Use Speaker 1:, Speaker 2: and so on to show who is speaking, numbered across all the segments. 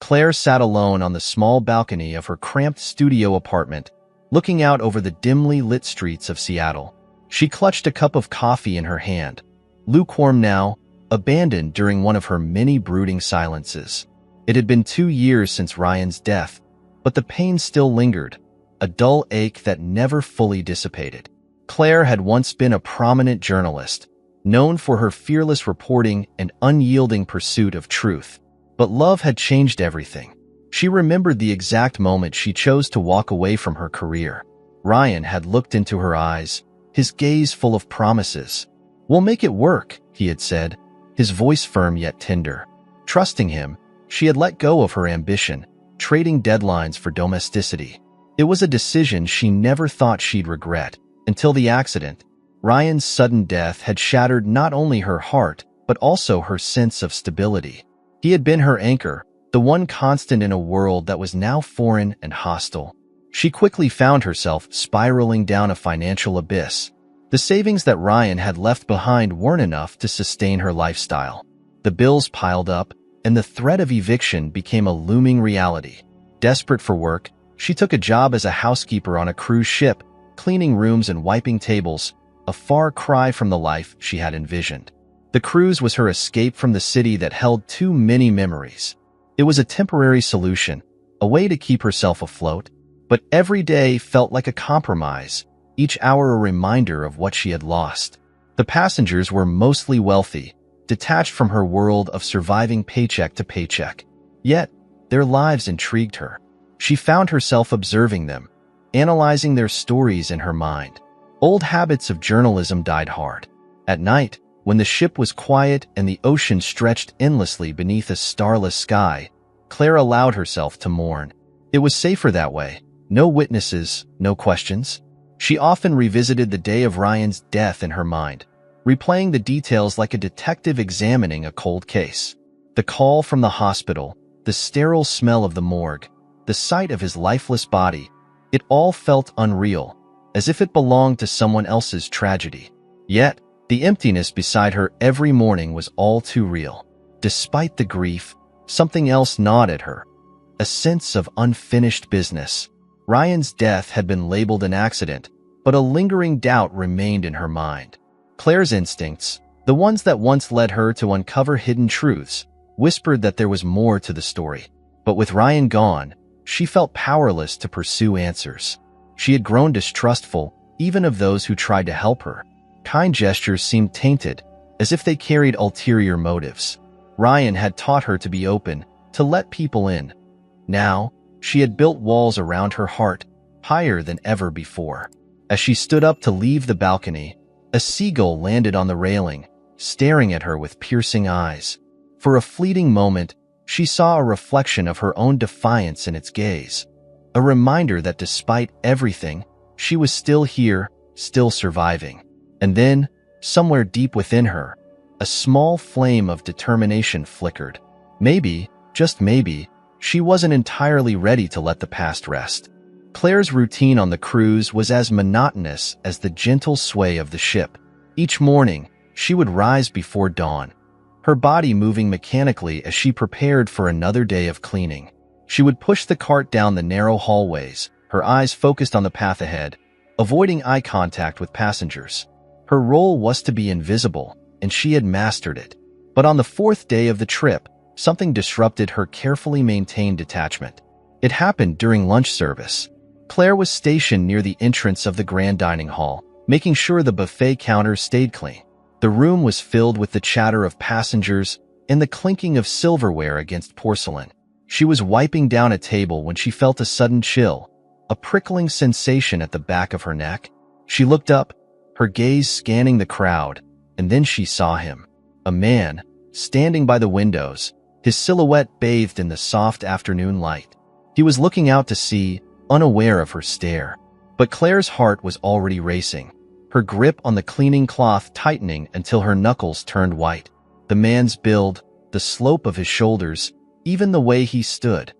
Speaker 1: Claire sat alone on the small balcony of her cramped studio apartment, looking out over the dimly lit streets of Seattle. She clutched a cup of coffee in her hand, lukewarm now, abandoned during one of her many brooding silences. It had been 2 years since Ryan's death, but the pain still lingered, a dull ache that never fully dissipated. Claire had once been a prominent journalist, known for her fearless reporting and unyielding pursuit of truth. But love had changed everything. She remembered the exact moment she chose to walk away from her career. Ryan had looked into her eyes, his gaze full of promises. "We'll make it work," he had said, his voice firm yet tender. Trusting him, she had let go of her ambition, trading deadlines for domesticity. It was a decision she never thought she'd regret, until the accident. Ryan's sudden death had shattered not only her heart, but also her sense of stability. He had been her anchor, the one constant in a world that was now foreign and hostile. She quickly found herself spiraling down a financial abyss. The savings that Ryan had left behind weren't enough to sustain her lifestyle. The bills piled up, and the threat of eviction became a looming reality. Desperate for work, she took a job as a housekeeper on a cruise ship, cleaning rooms and wiping tables, a far cry from the life she had envisioned. The cruise was her escape from the city that held too many memories. It was a temporary solution, a way to keep herself afloat, but every day felt like a compromise, each hour a reminder of what she had lost. The passengers were mostly wealthy, detached from her world of surviving paycheck to paycheck. Yet, their lives intrigued her. She found herself observing them, analyzing their stories in her mind. Old habits of journalism died hard. At night, when the ship was quiet and the ocean stretched endlessly beneath a starless sky, Claire allowed herself to mourn. It was safer that way. No witnesses, no questions. She often revisited the day of Ryan's death in her mind, replaying the details like a detective examining a cold case. The call from the hospital, the sterile smell of the morgue, the sight of his lifeless body, it all felt unreal, as if it belonged to someone else's tragedy. Yet, the emptiness beside her every morning was all too real. Despite the grief, something else gnawed at her, a sense of unfinished business. Ryan's death had been labeled an accident, but a lingering doubt remained in her mind. Claire's instincts, the ones that once led her to uncover hidden truths, whispered that there was more to the story. But with Ryan gone, she felt powerless to pursue answers. She had grown distrustful, even of those who tried to help her. Kind gestures seemed tainted, as if they carried ulterior motives. Ryan had taught her to be open, to let people in. Now, she had built walls around her heart, higher than ever before. As she stood up to leave the balcony, a seagull landed on the railing, staring at her with piercing eyes. For a fleeting moment, she saw a reflection of her own defiance in its gaze, a reminder that despite everything, she was still here, still surviving. And then, somewhere deep within her, a small flame of determination flickered. Maybe, just maybe, she wasn't entirely ready to let the past rest. Claire's routine on the cruise was as monotonous as the gentle sway of the ship. Each morning, she would rise before dawn, her body moving mechanically as she prepared for another day of cleaning. She would push the cart down the narrow hallways, her eyes focused on the path ahead, avoiding eye contact with passengers. Her role was to be invisible, and she had mastered it. But on the 4th day of the trip, something disrupted her carefully maintained detachment. It happened during lunch service. Claire was stationed near the entrance of the grand dining hall, making sure the buffet counter stayed clean. The room was filled with the chatter of passengers and the clinking of silverware against porcelain. She was wiping down a table when she felt a sudden chill, a prickling sensation at the back of her neck. She looked up, her gaze scanning the crowd, and then she saw him. A man, standing by the windows, his silhouette bathed in the soft afternoon light. He was looking out to sea, unaware of her stare. But Claire's heart was already racing, her grip on the cleaning cloth tightening until her knuckles turned white. The man's build, the slope of his shoulders, even the way he stood.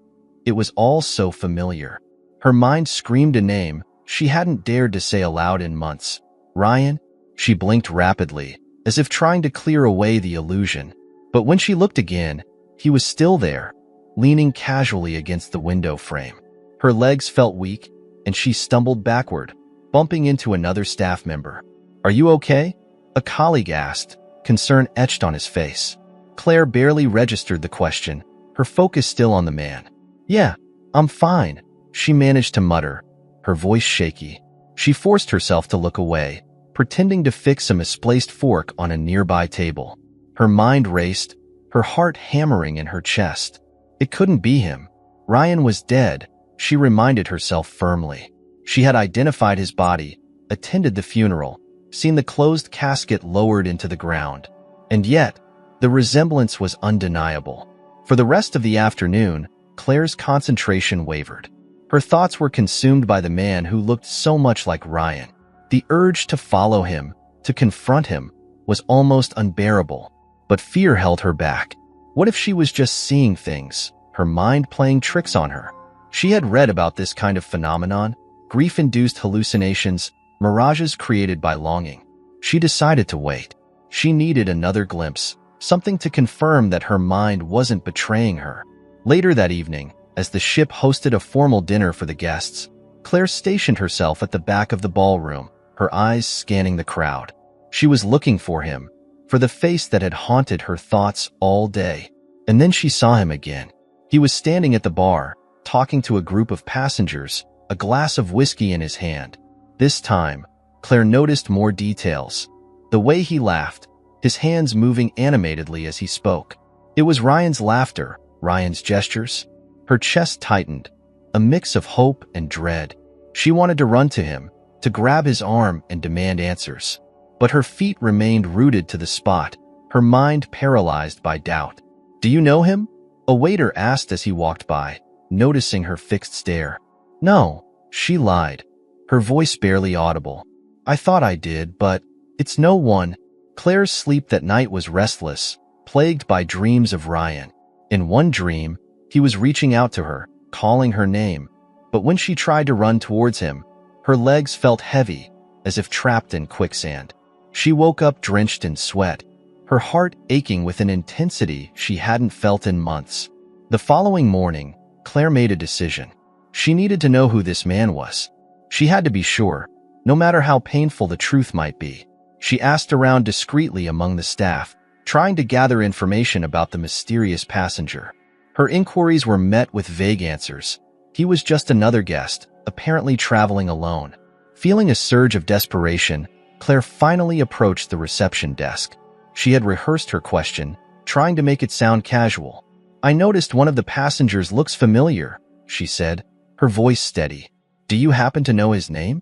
Speaker 1: It was all so familiar. Her mind screamed a name she hadn't dared to say aloud in months. Ryan? She blinked rapidly, as if trying to clear away the illusion. But when she looked again, he was still there, leaning casually against the window frame. Her legs felt weak, and she stumbled backward, bumping into another staff member. "Are you okay?" a colleague asked, concern etched on his face. Claire barely registered the question, her focus still on the man. "Yeah, I'm fine," she managed to mutter, her voice shaky. She forced herself to look away, pretending to fix a misplaced fork on a nearby table. Her mind raced, her heart hammering in her chest. It couldn't be him. Ryan was dead, she reminded herself firmly. She had identified his body, attended the funeral, seen the closed casket lowered into the ground. And yet, the resemblance was undeniable. For the rest of the afternoon, Claire's concentration wavered. Her thoughts were consumed by the man who looked so much like Ryan. The urge to follow him, to confront him, was almost unbearable. But fear held her back. What if she was just seeing things, her mind playing tricks on her? She had read about this kind of phenomenon, grief-induced hallucinations, mirages created by longing. She decided to wait. She needed another glimpse, something to confirm that her mind wasn't betraying her. Later that evening, as the ship hosted a formal dinner for the guests, Claire stationed herself at the back of the ballroom, her eyes scanning the crowd. She was looking for him, for the face that had haunted her thoughts all day. And then she saw him again. He was standing at the bar, talking to a group of passengers, a glass of whiskey in his hand. This time, Claire noticed more details. The way he laughed, his hands moving animatedly as he spoke. It was Ryan's laughter, Ryan's gestures. Her chest tightened, a mix of hope and dread. She wanted to run to him, to grab his arm and demand answers. But her feet remained rooted to the spot, her mind paralyzed by doubt. "Do you know him?" a waiter asked as he walked by, noticing her fixed stare. "No," she lied, her voice barely audible. "I thought I did, but it's no one." Claire's sleep that night was restless, plagued by dreams of Ryan. In one dream, he was reaching out to her, calling her name. But when she tried to run towards him, her legs felt heavy, as if trapped in quicksand. She woke up drenched in sweat, her heart aching with an intensity she hadn't felt in months. The following morning, Claire made a decision. She needed to know who this man was. She had to be sure, no matter how painful the truth might be. She asked around discreetly among the staff, trying to gather information about the mysterious passenger. Her inquiries were met with vague answers. He was just another guest, apparently traveling alone. Feeling a surge of desperation, Claire finally approached the reception desk. She had rehearsed her question, trying to make it sound casual. "I noticed one of the passengers looks familiar," she said, her voice steady. "Do you happen to know his name?"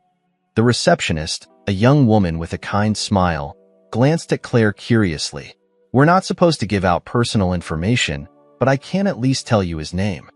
Speaker 1: The receptionist, a young woman with a kind smile, glanced at Claire curiously. "We're not supposed to give out personal information, but I can at least tell you his name.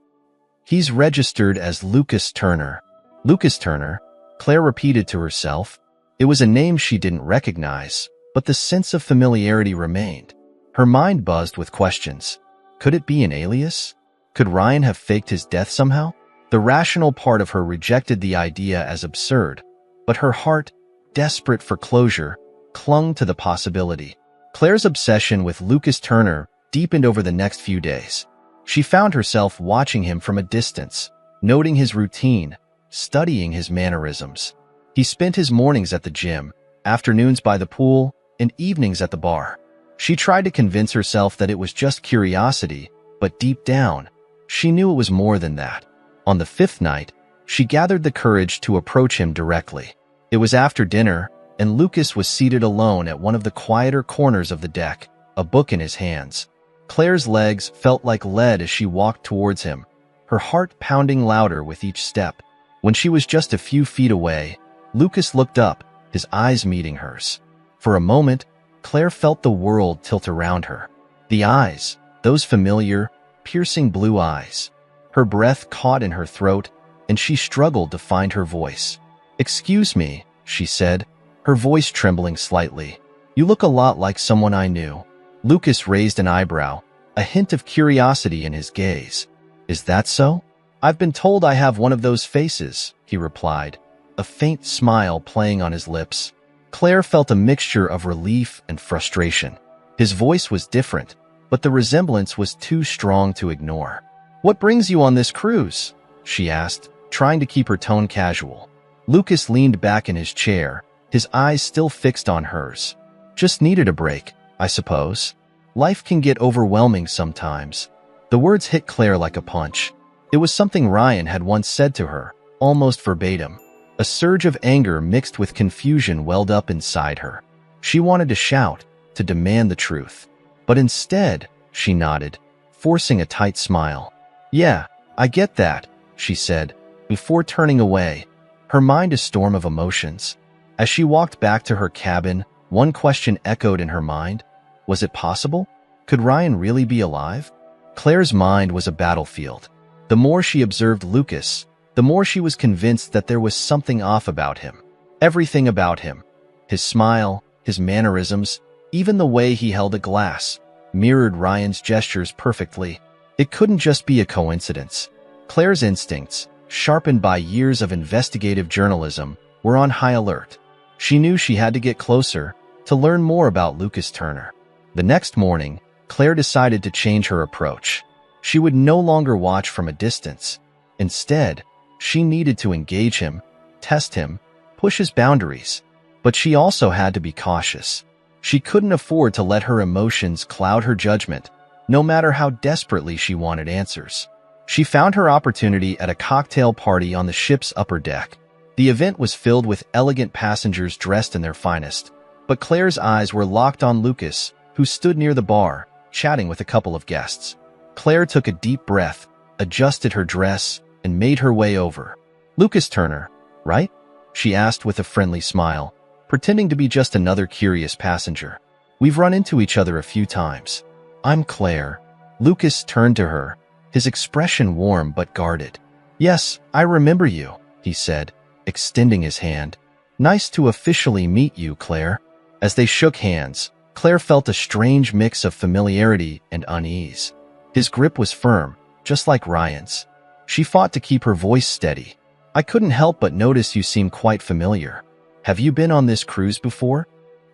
Speaker 1: He's registered as Lucas Turner." Lucas Turner, Claire repeated to herself. It was a name she didn't recognize, but the sense of familiarity remained. Her mind buzzed with questions. Could it be an alias? Could Ryan have faked his death somehow? The rational part of her rejected the idea as absurd, but her heart, desperate for closure, clung to the possibility. Claire's obsession with Lucas Turner deepened over the next few days. She found herself watching him from a distance, noting his routine, studying his mannerisms. He spent his mornings at the gym, afternoons by the pool, and evenings at the bar. She tried to convince herself that it was just curiosity, but deep down, she knew it was more than that. On the fifth night, she gathered the courage to approach him directly. It was after dinner, and Lucas was seated alone at one of the quieter corners of the deck, a book in his hands. Claire's legs felt like lead as she walked towards him, her heart pounding louder with each step. When she was just a few feet away, Lucas looked up, his eyes meeting hers. For a moment, Claire felt the world tilt around her. The eyes, those familiar, piercing blue eyes. Her breath caught in her throat, and she struggled to find her voice. "Excuse me," she said, her voice trembling slightly. "You look a lot like someone I knew." Lucas raised an eyebrow, a hint of curiosity in his gaze. "Is that so?" "I've been told I have one of those faces," he replied, a faint smile playing on his lips. Claire felt a mixture of relief and frustration. His voice was different, but the resemblance was too strong to ignore. "What brings you on this cruise?" she asked, trying to keep her tone casual. Lucas leaned back in his chair, his eyes still fixed on hers. "Just needed a break, I suppose. Life can get overwhelming sometimes." The words hit Claire like a punch. It was something Ryan had once said to her, almost verbatim. A surge of anger mixed with confusion welled up inside her. She wanted to shout, to demand the truth. But instead, she nodded, forcing a tight smile. "Yeah, I get that," she said, before turning away, her mind a storm of emotions. As she walked back to her cabin, one question echoed in her mind. Was it possible? Could Ryan really be alive? Claire's mind was a battlefield. The more she observed Lucas, the more she was convinced that there was something off about him. Everything about him. His smile, his mannerisms, even the way he held a glass, mirrored Ryan's gestures perfectly. It couldn't just be a coincidence. Claire's instincts, sharpened by years of investigative journalism, were on high alert. She knew she had to get closer, to learn more about Lucas Turner. The next morning, Claire decided to change her approach. She would no longer watch from a distance. Instead, she needed to engage him, test him, push his boundaries. But she also had to be cautious. She couldn't afford to let her emotions cloud her judgment, no matter how desperately she wanted answers. She found her opportunity at a cocktail party on the ship's upper deck. The event was filled with elegant passengers dressed in their finest, but Claire's eyes were locked on Lucas, who stood near the bar, chatting with a couple of guests. Claire took a deep breath, adjusted her dress, and made her way over. "Lucas Turner, right?" she asked with a friendly smile, pretending to be just another curious passenger. "We've run into each other a few times." "I'm Claire." Lucas turned to her, his expression warm but guarded. "Yes, I remember you," he said, extending his hand. "Nice to officially meet you, Claire." As they shook hands, Claire felt a strange mix of familiarity and unease. His grip was firm, just like Ryan's. She fought to keep her voice steady. "I couldn't help but notice you seem quite familiar. Have you been on this cruise before?"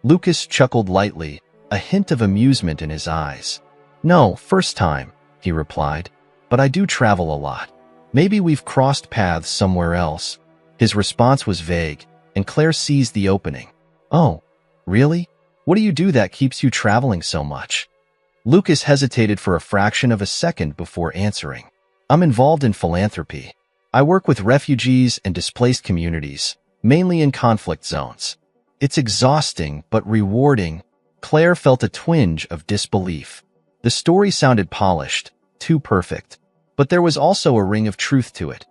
Speaker 1: Lucas chuckled lightly, a hint of amusement in his eyes. "No, first time," he replied, "but I do travel a lot. Maybe we've crossed paths somewhere else." His response was vague, and Claire seized the opening. "Oh, really? What do you do that keeps you traveling so much?" Lucas hesitated for a fraction of a second before answering. "I'm involved in philanthropy. I work with refugees and displaced communities, mainly in conflict zones. It's exhausting but rewarding." Claire felt a twinge of disbelief. The story sounded polished, too perfect, but there was also a ring of truth to it.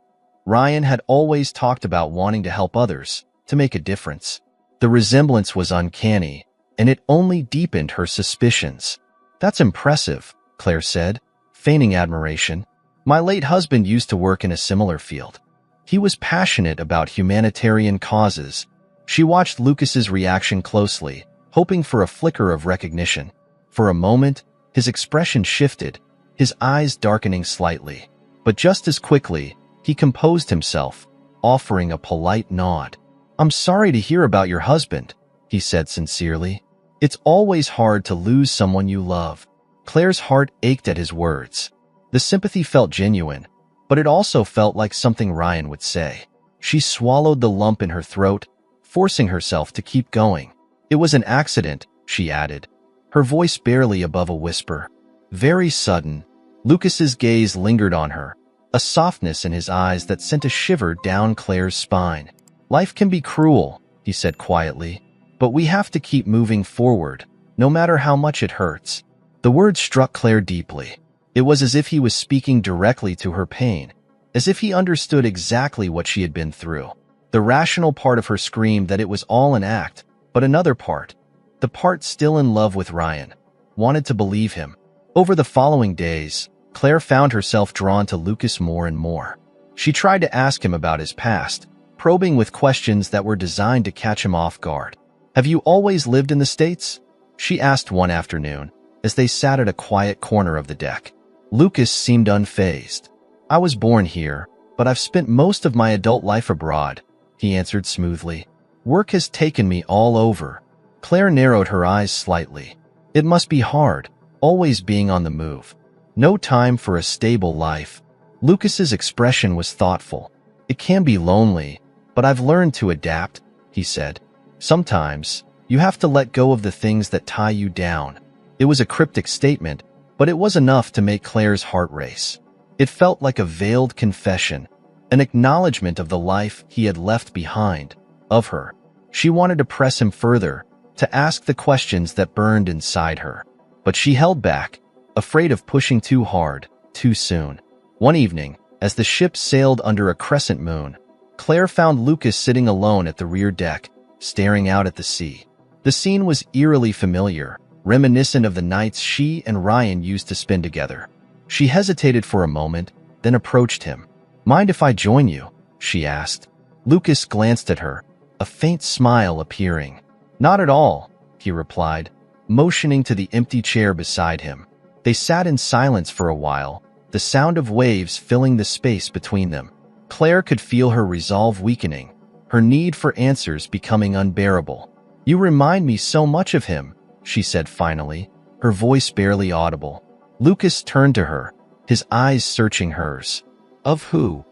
Speaker 1: Ryan had always talked about wanting to help others, to make a difference. The resemblance was uncanny, and it only deepened her suspicions. "That's impressive," Claire said, feigning admiration. "My late husband used to work in a similar field. He was passionate about humanitarian causes." She watched Lucas's reaction closely, hoping for a flicker of recognition. For a moment, his expression shifted, his eyes darkening slightly. But just as quickly, he composed himself, offering a polite nod. "I'm sorry to hear about your husband," he said sincerely. "It's always hard to lose someone you love." Claire's heart ached at his words. The sympathy felt genuine, but it also felt like something Ryan would say. She swallowed the lump in her throat, forcing herself to keep going. "It was an accident," she added, her voice barely above a whisper. Very sudden, Lucas's gaze lingered on her, a softness in his eyes that sent a shiver down Claire's spine. "Life can be cruel," he said quietly, "but we have to keep moving forward, no matter how much it hurts." The words struck Claire deeply. It was as if he was speaking directly to her pain, as if he understood exactly what she had been through. The rational part of her screamed that it was all an act, but another part, the part still in love with Ryan, wanted to believe him. Over the following days, Claire found herself drawn to Lucas more and more. She tried to ask him about his past, probing with questions that were designed to catch him off guard. "Have you always lived in the States?" she asked one afternoon, as they sat at a quiet corner of the deck. Lucas seemed unfazed. "I was born here, but I've spent most of my adult life abroad," he answered smoothly. "Work has taken me all over." Claire narrowed her eyes slightly. It must be hard, always being on the move. No time for a stable life. Lucas's expression was thoughtful. It can be lonely, but I've learned to adapt, he said. Sometimes, you have to let go of the things that tie you down. It was a cryptic statement, but it was enough to make Claire's heart race. It felt like a veiled confession, an acknowledgement of the life he had left behind, of her. She wanted to press him further, to ask the questions that burned inside her. But she held back, afraid of pushing too hard, too soon. One evening, as the ship sailed under a crescent moon, Claire found Lucas sitting alone at the rear deck, staring out at the sea. The scene was eerily familiar, reminiscent of the nights she and Ryan used to spend together. She hesitated for a moment, then approached him. "Mind if I join you?" she asked. Lucas glanced at her, a faint smile appearing. "Not at all," he replied, motioning to the empty chair beside him. They sat in silence for a while, the sound of waves filling the space between them. Claire could feel her resolve weakening, her need for answers becoming unbearable. "You remind me so much of him," she said finally, her voice barely audible. Lucas turned to her, his eyes searching hers. "Of who?"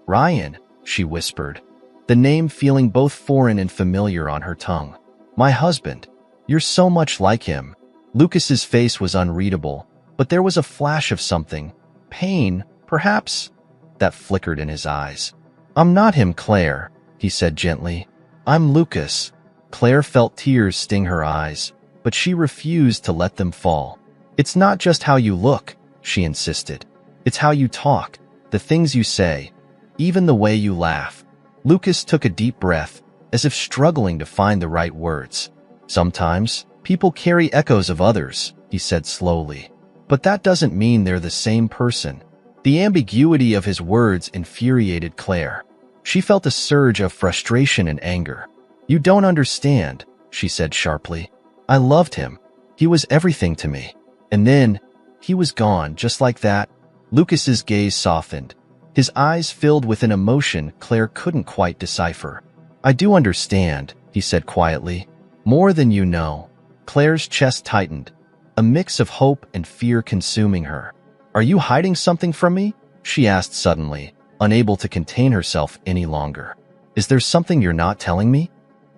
Speaker 1: "Ryan," she whispered, the name feeling both foreign and familiar on her tongue. "My husband. You're so much like him." Lucas's face was unreadable, but there was a flash of something, pain, perhaps, that flickered in his eyes. "I'm not him, Claire," he said gently. "I'm Lucas." Claire felt tears sting her eyes, but she refused to let them fall. "It's not just how you look," she insisted. "It's how you talk, the things you say, even the way you laugh." Lucas took a deep breath, as if struggling to find the right words. "Sometimes, people carry echoes of others," he said slowly. "But that doesn't mean they're the same person." The ambiguity of his words infuriated Claire. She felt a surge of frustration and anger. "You don't understand," she said sharply. "I loved him. He was everything to me. And then, he was gone, just like that." Lucas's gaze softened. His eyes filled with an emotion Claire couldn't quite decipher. "I do understand," he said quietly. "More than you know." Claire's chest tightened, a mix of hope and fear consuming her. "Are you hiding something from me?" she asked suddenly, unable to contain herself any longer. "Is there something you're not telling me?"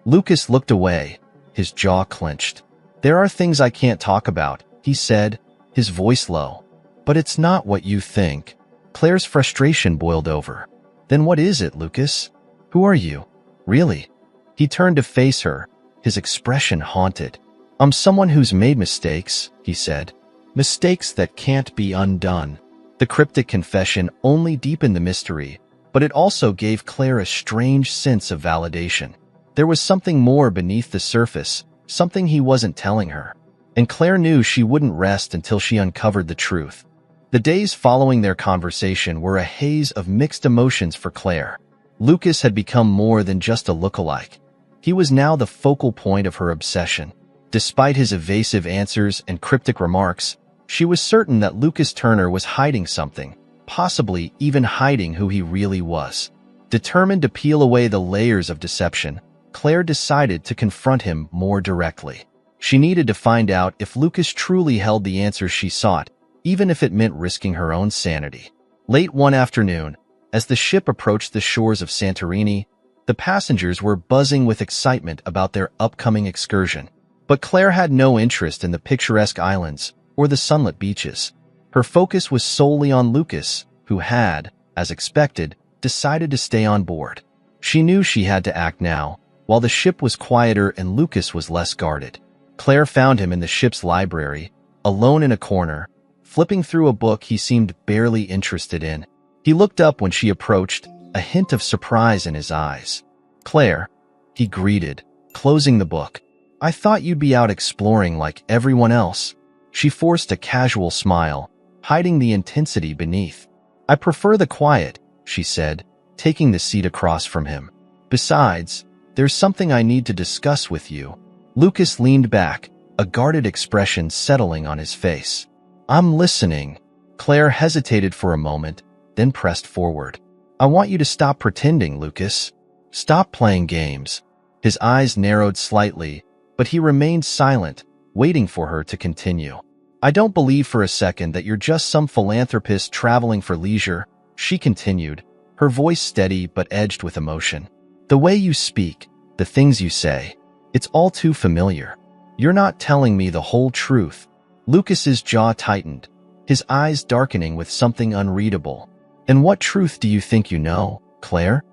Speaker 1: Lucas looked away, his jaw clenched. "There are things I can't talk about," he said, his voice low. "But it's not what you think." Claire's frustration boiled over. "Then what is it, Lucas? Who are you? Really?" He turned to face her, his expression haunted. "I'm someone who's made mistakes," he said. "Mistakes that can't be undone." The cryptic confession only deepened the mystery, but it also gave Claire a strange sense of validation. There was something more beneath the surface, something he wasn't telling her. And Claire knew she wouldn't rest until she uncovered the truth. The days following their conversation were a haze of mixed emotions for Claire. Lucas had become more than just a lookalike. He was now the focal point of her obsession. Despite his evasive answers and cryptic remarks, she was certain that Lucas Turner was hiding something, possibly even hiding who he really was. Determined to peel away the layers of deception, Claire decided to confront him more directly. She needed to find out if Lucas truly held the answers she sought, even if it meant risking her own sanity. Late one afternoon, as the ship approached the shores of Santorini, the passengers were buzzing with excitement about their upcoming excursion. But Claire had no interest in the picturesque islands or the sunlit beaches. Her focus was solely on Lucas, who had, as expected, decided to stay on board. She knew she had to act now, while the ship was quieter and Lucas was less guarded. Claire found him in the ship's library, alone in a corner, flipping through a book he seemed barely interested in. He looked up when she approached, a hint of surprise in his eyes. "Claire," he greeted, closing the book. "I thought you'd be out exploring like everyone else." She forced a casual smile, hiding the intensity beneath. "I prefer the quiet," she said, taking the seat across from him. "Besides, there's something I need to discuss with you." Lucas leaned back, a guarded expression settling on his face. "I'm listening." Claire hesitated for a moment, then pressed forward. "I want you to stop pretending, Lucas. Stop playing games." His eyes narrowed slightly, but he remained silent, waiting for her to continue. "I don't believe for a second that you're just some philanthropist traveling for leisure," she continued, her voice steady but edged with emotion. The way you speak, the things you say, it's all too familiar. You're not telling me the whole truth. Lucas's jaw tightened, his eyes darkening with something unreadable. And what truth do you think you know, Claire?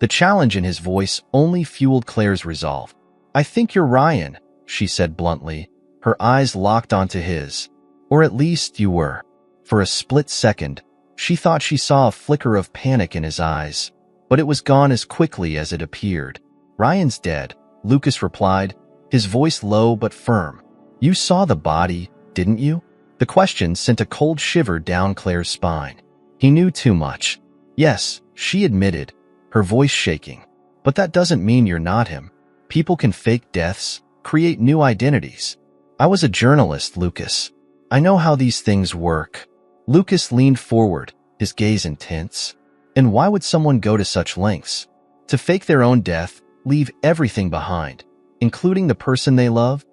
Speaker 1: The challenge in his voice only fueled Claire's resolve. I think you're Ryan, she said bluntly, her eyes locked onto his. Or at least you were. For a split second, she thought she saw a flicker of panic in his eyes, but it was gone as quickly as it appeared. Ryan's dead, Lucas replied, his voice low but firm. You saw the body, didn't you? The question sent a cold shiver down Claire's spine. He knew too much. Yes, she admitted, her voice shaking. But that doesn't mean you're not him. People can fake deaths, create new identities. I was a journalist, Lucas. I know how these things work. Lucas leaned forward, his gaze intense. And why would someone go to such lengths? To fake their own death, leave everything behind, including the person they love?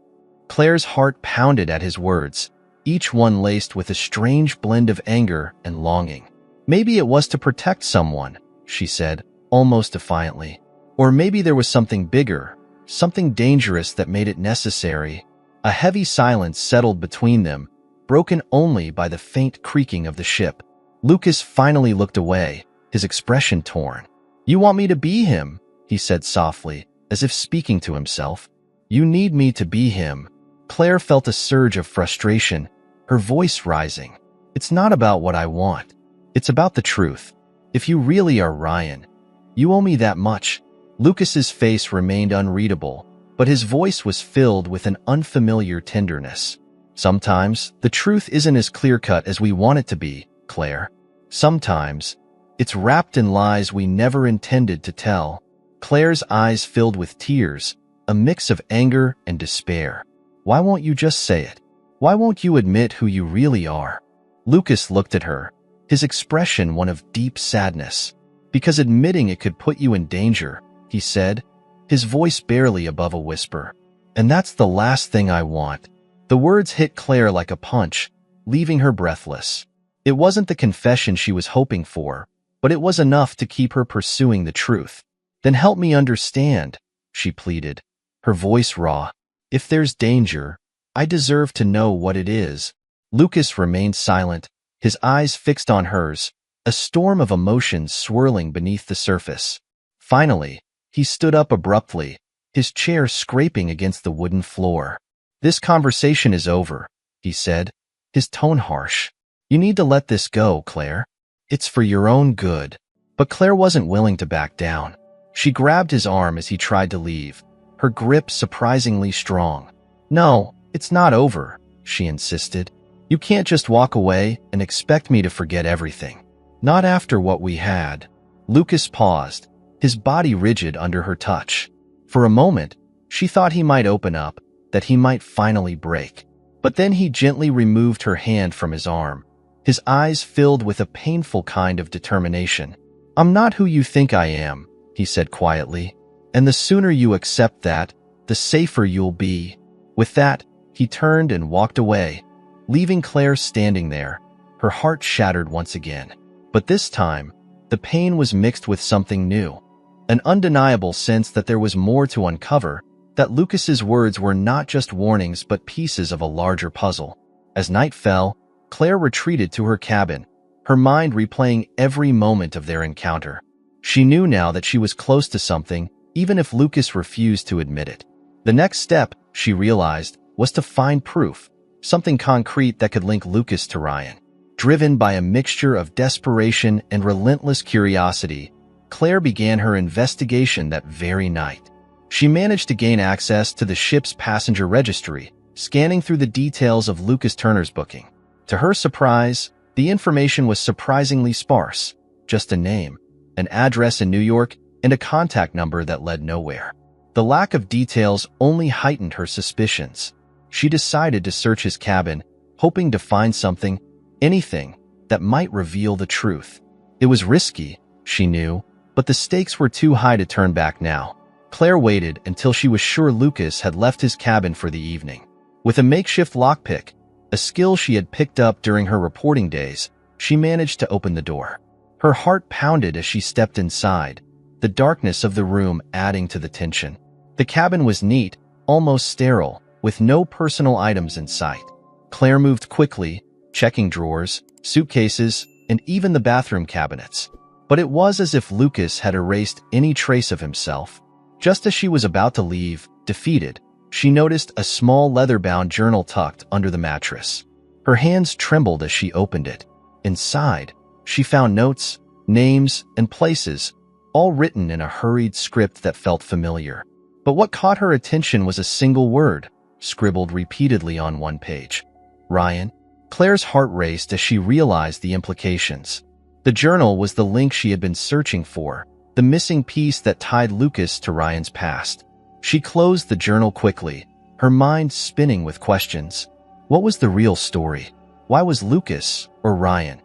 Speaker 1: Claire's heart pounded at his words, each one laced with a strange blend of anger and longing. Maybe it was to protect someone, she said, almost defiantly. Or maybe there was something bigger, something dangerous that made it necessary. A heavy silence settled between them, broken only by the faint creaking of the ship. Lucas finally looked away, his expression torn. You want me to be him, he said softly, as if speaking to himself. You need me to be him. Claire felt a surge of frustration, her voice rising. It's not about what I want. It's about the truth. If you really are Ryan, you owe me that much. Lucas's face remained unreadable, but his voice was filled with an unfamiliar tenderness. Sometimes, the truth isn't as clear-cut as we want it to be, Claire. Sometimes, it's wrapped in lies we never intended to tell. Claire's eyes filled with tears, a mix of anger and despair. Why won't you just say it? Why won't you admit who you really are? Lucas looked at her, his expression one of deep sadness. Because admitting it could put you in danger, he said, his voice barely above a whisper. And that's the last thing I want. The words hit Claire like a punch, leaving her breathless. It wasn't the confession she was hoping for, but it was enough to keep her pursuing the truth. Then help me understand, she pleaded, her voice raw. If there's danger, I deserve to know what it is. Lucas remained silent, his eyes fixed on hers, a storm of emotions swirling beneath the surface. Finally, he stood up abruptly, his chair scraping against the wooden floor. This conversation is over, he said, his tone harsh. You need to let this go, Claire. It's for your own good. But Claire wasn't willing to back down. She grabbed his arm as he tried to leave, her grip surprisingly strong. No, it's not over, she insisted. You can't just walk away and expect me to forget everything. Not after what we had. Lucas paused, his body rigid under her touch. For a moment, she thought he might open up, that he might finally break. But then he gently removed her hand from his arm, his eyes filled with a painful kind of determination. I'm not who you think I am, he said quietly, and the sooner you accept that, the safer you'll be. With that, he turned and walked away, leaving Claire standing there, her heart shattered once again. But this time, the pain was mixed with something new, an undeniable sense that there was more to uncover, that Lucas's words were not just warnings but pieces of a larger puzzle. As night fell, Claire retreated to her cabin, her mind replaying every moment of their encounter. She knew now that she was close to something, even if Lucas refused to admit it. The next step, she realized, was to find proof, something concrete that could link Lucas to Ryan. Driven by a mixture of desperation and relentless curiosity, Claire began her investigation that very night. She managed to gain access to the ship's passenger registry, scanning through the details of Lucas Turner's booking. To her surprise, the information was surprisingly sparse, just a name, an address in New York, and a contact number that led nowhere. The lack of details only heightened her suspicions. She decided to search his cabin, hoping to find something, anything, that might reveal the truth. It was risky, she knew, but the stakes were too high to turn back now. Claire waited until she was sure Lucas had left his cabin for the evening. With a makeshift lockpick, a skill she had picked up during her reporting days, she managed to open the door. Her heart pounded as she stepped inside, the darkness of the room adding to the tension. The cabin was neat, almost sterile, with no personal items in sight. Claire moved quickly, checking drawers, suitcases, and even the bathroom cabinets. But it was as if Lucas had erased any trace of himself. Just as she was about to leave, defeated, she noticed a small leather-bound journal tucked under the mattress. Her hands trembled as she opened it. Inside, she found notes, names, and places, all written in a hurried script that felt familiar. But what caught her attention was a single word, scribbled repeatedly on one page. Ryan. Claire's heart raced as she realized the implications. The journal was the link she had been searching for, the missing piece that tied Lucas to Ryan's past. She closed the journal quickly, her mind spinning with questions. What was the real story? Why was Lucas, or Ryan,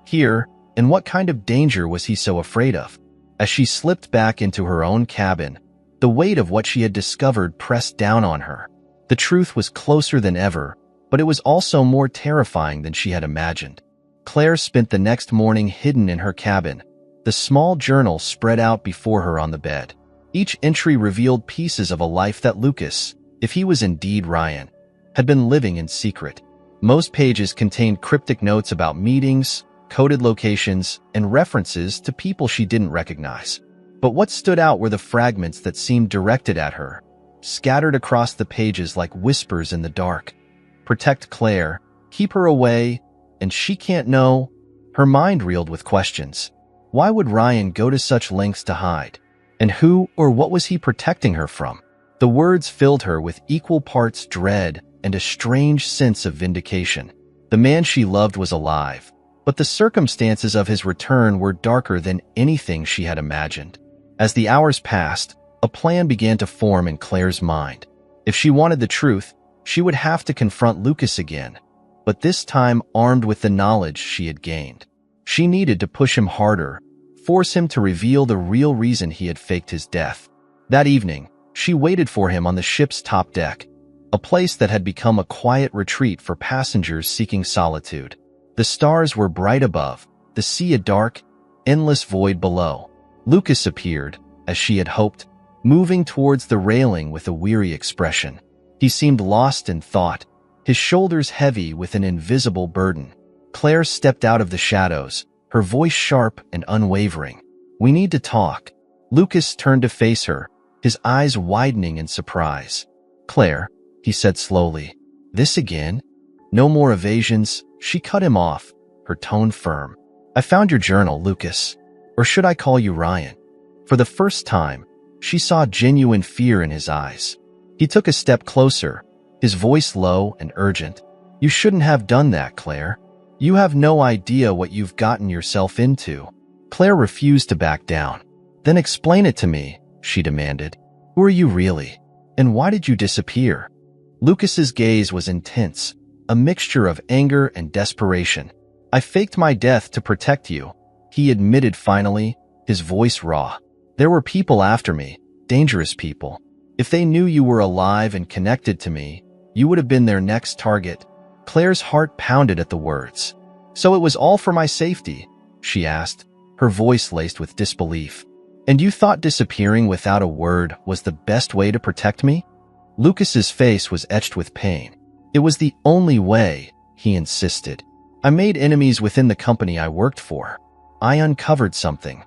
Speaker 1: here, and what kind of danger was he so afraid of? As she slipped back into her own cabin, the weight of what she had discovered pressed down on her. The truth was closer than ever, but it was also more terrifying than she had imagined. Claire spent the next morning hidden in her cabin, the small journal spread out before her on the bed. Each entry revealed pieces of a life that Lucas, if he was indeed Ryan, had been living in secret. Most pages contained cryptic notes about meetings, coded locations, and references to people she didn't recognize. But what stood out were the fragments that seemed directed at her, scattered across the pages like whispers in the dark. Protect Claire, keep her away, and she can't know. Her mind reeled with questions. Why would Ryan go to such lengths to hide? And who or what was he protecting her from? The words filled her with equal parts dread and a strange sense of vindication. The man she loved was alive, but the circumstances of his return were darker than anything she had imagined. As the hours passed, a plan began to form in Claire's mind. If she wanted the truth, she would have to confront Lucas again, but this time armed with the knowledge she had gained. She needed to push him harder, force him to reveal the real reason he had faked his death. That evening, she waited for him on the ship's top deck, a place that had become a quiet retreat for passengers seeking solitude. The stars were bright above, the sea a dark, endless void below. Lucas appeared, as she had hoped, moving towards the railing with a weary expression. He seemed lost in thought, his shoulders heavy with an invisible burden. Claire stepped out of the shadows, her voice sharp and unwavering. "We need to talk." Lucas turned to face her, his eyes widening in surprise. "Claire," he said slowly. "This again? No more evasions." She cut him off, her tone firm. "I found your journal, Lucas. Or should I call you Ryan?" For the first time, she saw genuine fear in his eyes. He took a step closer, his voice low and urgent. "You shouldn't have done that, Claire. You have no idea what you've gotten yourself into." Claire refused to back down. "Then explain it to me," she demanded. "Who are you really? And why did you disappear?" Lucas's gaze was intense, a mixture of anger and desperation. "I faked my death to protect you," he admitted finally, his voice raw. "There were people after me, dangerous people. If they knew you were alive and connected to me, you would have been their next target." Claire's heart pounded at the words. "So it was all for my safety?" she asked, her voice laced with disbelief. "And you thought disappearing without a word was the best way to protect me?" Lucas's face was etched with pain. "It was the only way," he insisted. "I made enemies within the company I worked for. I uncovered something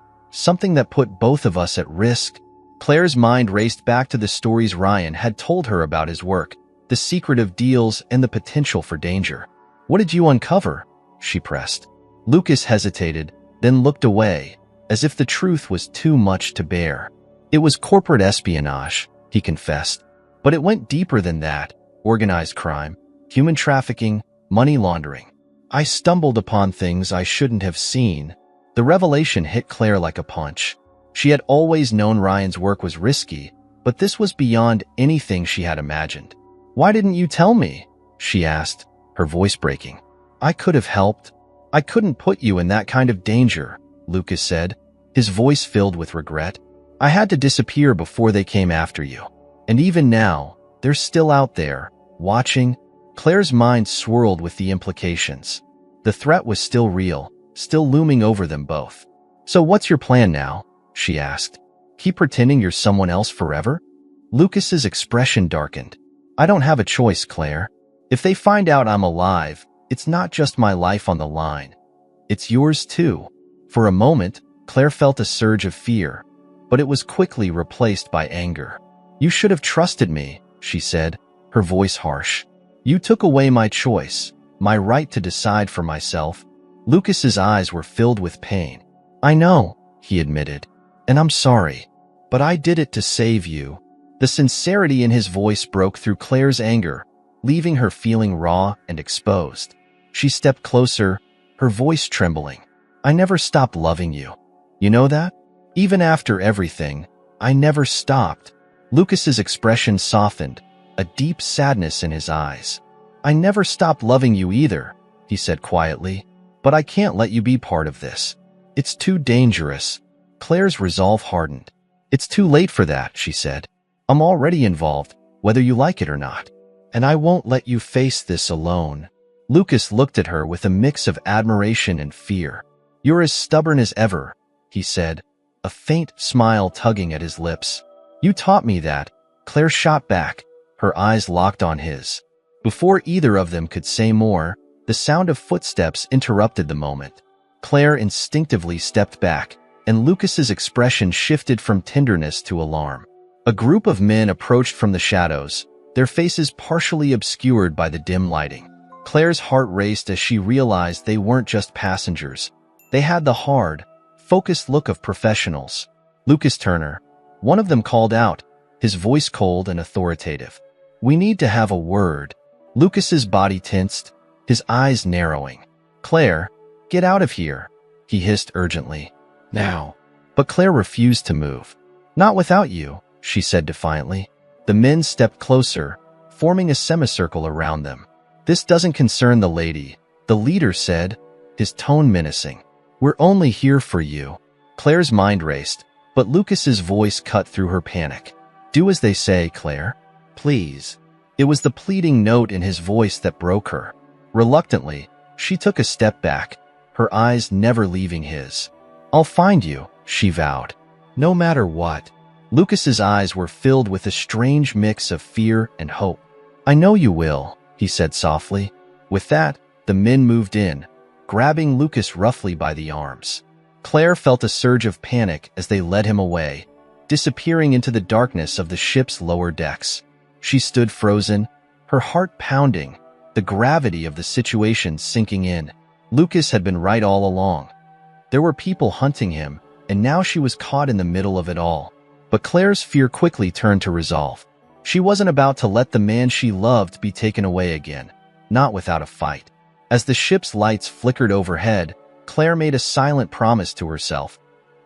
Speaker 1: that put both of us at risk." Claire's mind raced back to the stories Ryan had told her about his work, the secretive deals and the potential for danger. "What did you uncover?" she pressed. Lucas hesitated, then looked away, as if the truth was too much to bear. "It was corporate espionage," he confessed. "But it went deeper than that. Organized crime, human trafficking, money laundering. I stumbled upon things I shouldn't have seen." The revelation hit Claire like a punch. She had always known Ryan's work was risky, but this was beyond anything she had imagined. "Why didn't you tell me?" she asked, her voice breaking. "I could have helped. I couldn't put you in that kind of danger," Lucas said, his voice filled with regret. "I had to disappear before they came after you. And even now, they're still out there, watching." Claire's mind swirled with the implications. The threat was still real, still looming over them both. "So what's your plan now?" she asked. "Keep pretending you're someone else forever?" Lucas's expression darkened. "I don't have a choice, Claire. If they find out I'm alive, it's not just my life on the line. It's yours too." For a moment, Claire felt a surge of fear, but it was quickly replaced by anger. "You should have trusted me," she said, her voice harsh. "You took away my choice, my right to decide for myself." Lucas's eyes were filled with pain. "I know," he admitted, "and I'm sorry, but I did it to save you." The sincerity in his voice broke through Claire's anger, leaving her feeling raw and exposed. She stepped closer, her voice trembling. "I never stopped loving you. You know that? Even after everything, I never stopped." Lucas's expression softened, a deep sadness in his eyes. "I never stopped loving you either," he said quietly, "but I can't let you be part of this. It's too dangerous." Claire's resolve hardened. "It's too late for that," she said. "I'm already involved, whether you like it or not. And I won't let you face this alone." Lucas looked at her with a mix of admiration and fear. "You're as stubborn as ever," he said, a faint smile tugging at his lips. "You taught me that." Claire shot back, her eyes locked on his. Before either of them could say more, the sound of footsteps interrupted the moment. Claire instinctively stepped back, and Lucas's expression shifted from tenderness to alarm. A group of men approached from the shadows, their faces partially obscured by the dim lighting. Claire's heart raced as she realized they weren't just passengers. They had the hard, focused look of professionals. "Lucas Turner," one of them called out, his voice cold and authoritative. "We need to have a word." Lucas's body tensed, his eyes narrowing. "Claire, get out of here," he hissed urgently. "Now." But Claire refused to move. "Not without you," she said defiantly. The men stepped closer, forming a semicircle around them. "This doesn't concern the lady," the leader said, his tone menacing. "We're only here for you." Claire's mind raced, but Lucas's voice cut through her panic. "Do as they say, Claire. Please." It was the pleading note in his voice that broke her. Reluctantly, she took a step back, her eyes never leaving his. "I'll find you," she vowed. "No matter what." Lucas's eyes were filled with a strange mix of fear and hope. "I know you will," he said softly. With that, the men moved in, grabbing Lucas roughly by the arms. Claire felt a surge of panic as they led him away, disappearing into the darkness of the ship's lower decks. She stood frozen, her heart pounding, the gravity of the situation sinking in. Lucas had been right all along. There were people hunting him, and now she was caught in the middle of it all. But Claire's fear quickly turned to resolve. She wasn't about to let the man she loved be taken away again, not without a fight. As the ship's lights flickered overhead, Claire made a silent promise to herself.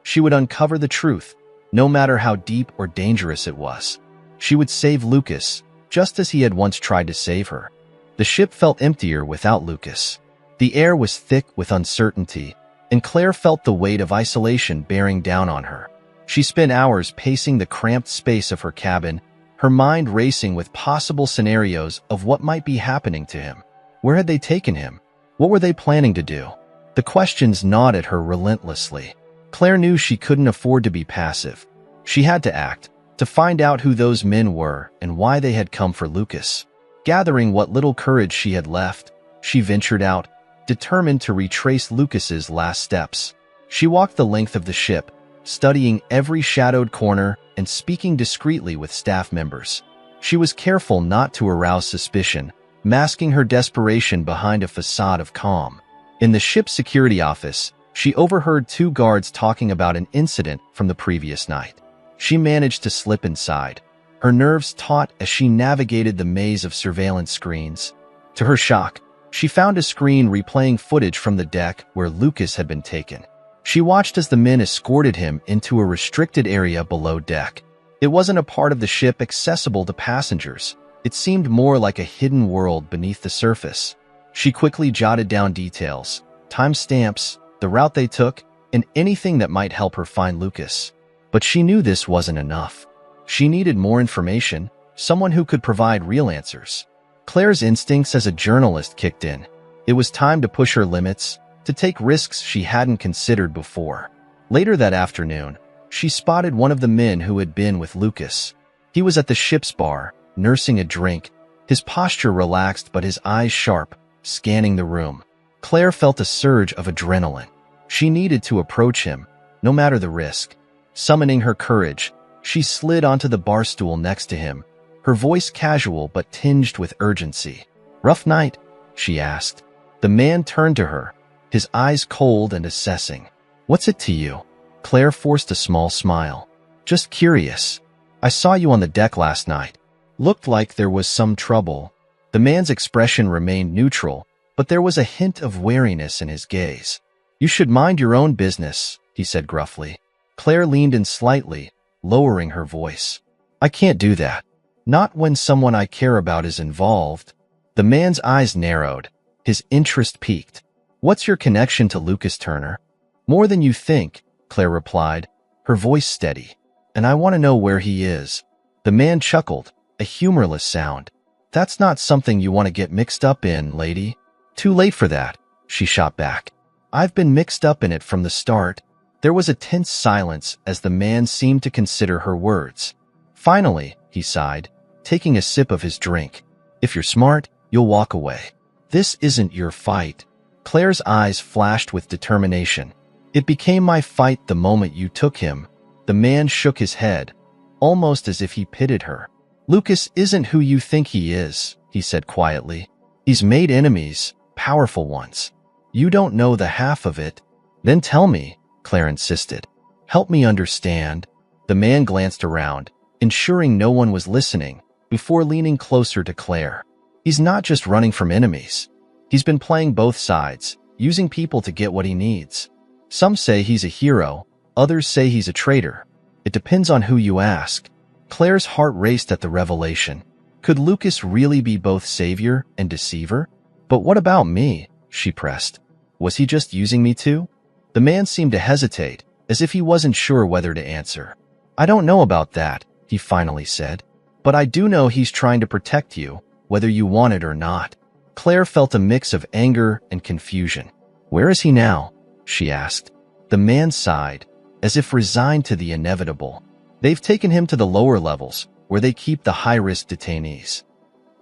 Speaker 1: She would uncover the truth, no matter how deep or dangerous it was. She would save Lucas, just as he had once tried to save her. The ship felt emptier without Lucas. The air was thick with uncertainty, and Claire felt the weight of isolation bearing down on her. She spent hours pacing the cramped space of her cabin, her mind racing with possible scenarios of what might be happening to him. Where had they taken him? What were they planning to do? The questions gnawed at her relentlessly. Claire knew she couldn't afford to be passive. She had to act, to find out who those men were and why they had come for Lucas. Gathering what little courage she had left, she ventured out, determined to retrace Lucas's last steps. She walked the length of the ship, studying every shadowed corner and speaking discreetly with staff members. She was careful not to arouse suspicion, masking her desperation behind a facade of calm. In the ship's security office, she overheard two guards talking about an incident from the previous night. She managed to slip inside, her nerves taut as she navigated the maze of surveillance screens. To her shock, she found a screen replaying footage from the deck where Lucas had been taken. She watched as the men escorted him into a restricted area below deck. It wasn't a part of the ship accessible to passengers. It seemed more like a hidden world beneath the surface. She quickly jotted down details, timestamps, the route they took, and anything that might help her find Lucas. But she knew this wasn't enough. She needed more information, someone who could provide real answers. Claire's instincts as a journalist kicked in. It was time to push her limits, to take risks she hadn't considered before. Later that afternoon, she spotted one of the men who had been with Lucas. He was at the ship's bar, nursing a drink, his posture relaxed but his eyes sharp, scanning the room. Claire felt a surge of adrenaline. She needed to approach him, no matter the risk. Summoning her courage, she slid onto the bar stool next to him, her voice casual but tinged with urgency. "Rough night?" she asked. The man turned to her, his eyes cold and assessing. "What's it to you?" Claire forced a small smile. "Just curious. I saw you on the deck last night. Looked like there was some trouble." The man's expression remained neutral, but there was a hint of wariness in his gaze. "You should mind your own business," he said gruffly. Claire leaned in slightly, lowering her voice. "I can't do that. Not when someone I care about is involved." The man's eyes narrowed, his interest piqued. "What's your connection to Lucas Turner?" "More than you think," Claire replied, her voice steady. "And I want to know where he is." The man chuckled, a humorless sound. "That's not something you want to get mixed up in, lady." "Too late for that," she shot back. "I've been mixed up in it from the start." There was a tense silence as the man seemed to consider her words. Finally, he sighed, taking a sip of his drink. "If you're smart, you'll walk away. This isn't your fight." Claire's eyes flashed with determination. "It became my fight the moment you took him." The man shook his head, almost as if he pitied her. "Lucas isn't who you think he is," he said quietly. "He's made enemies, powerful ones. You don't know the half of it." "Then tell me," Claire insisted. "Help me understand." The man glanced around, ensuring no one was listening, before leaning closer to Claire. "He's not just running from enemies. He's been playing both sides, using people to get what he needs. Some say he's a hero, others say he's a traitor. It depends on who you ask." Claire's heart raced at the revelation. Could Lucas really be both savior and deceiver? "But what about me?" she pressed. "Was he just using me too?" The man seemed to hesitate, as if he wasn't sure whether to answer. "I don't know about that," he finally said. "But I do know he's trying to protect you, whether you want it or not." Claire felt a mix of anger and confusion. "Where is he now?" she asked. The man sighed, as if resigned to the inevitable. "They've taken him to the lower levels, where they keep the high-risk detainees."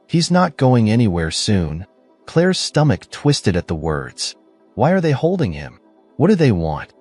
Speaker 1: "He's not going anywhere soon." Claire's stomach twisted at the words. "Why are they holding him? What do they want?"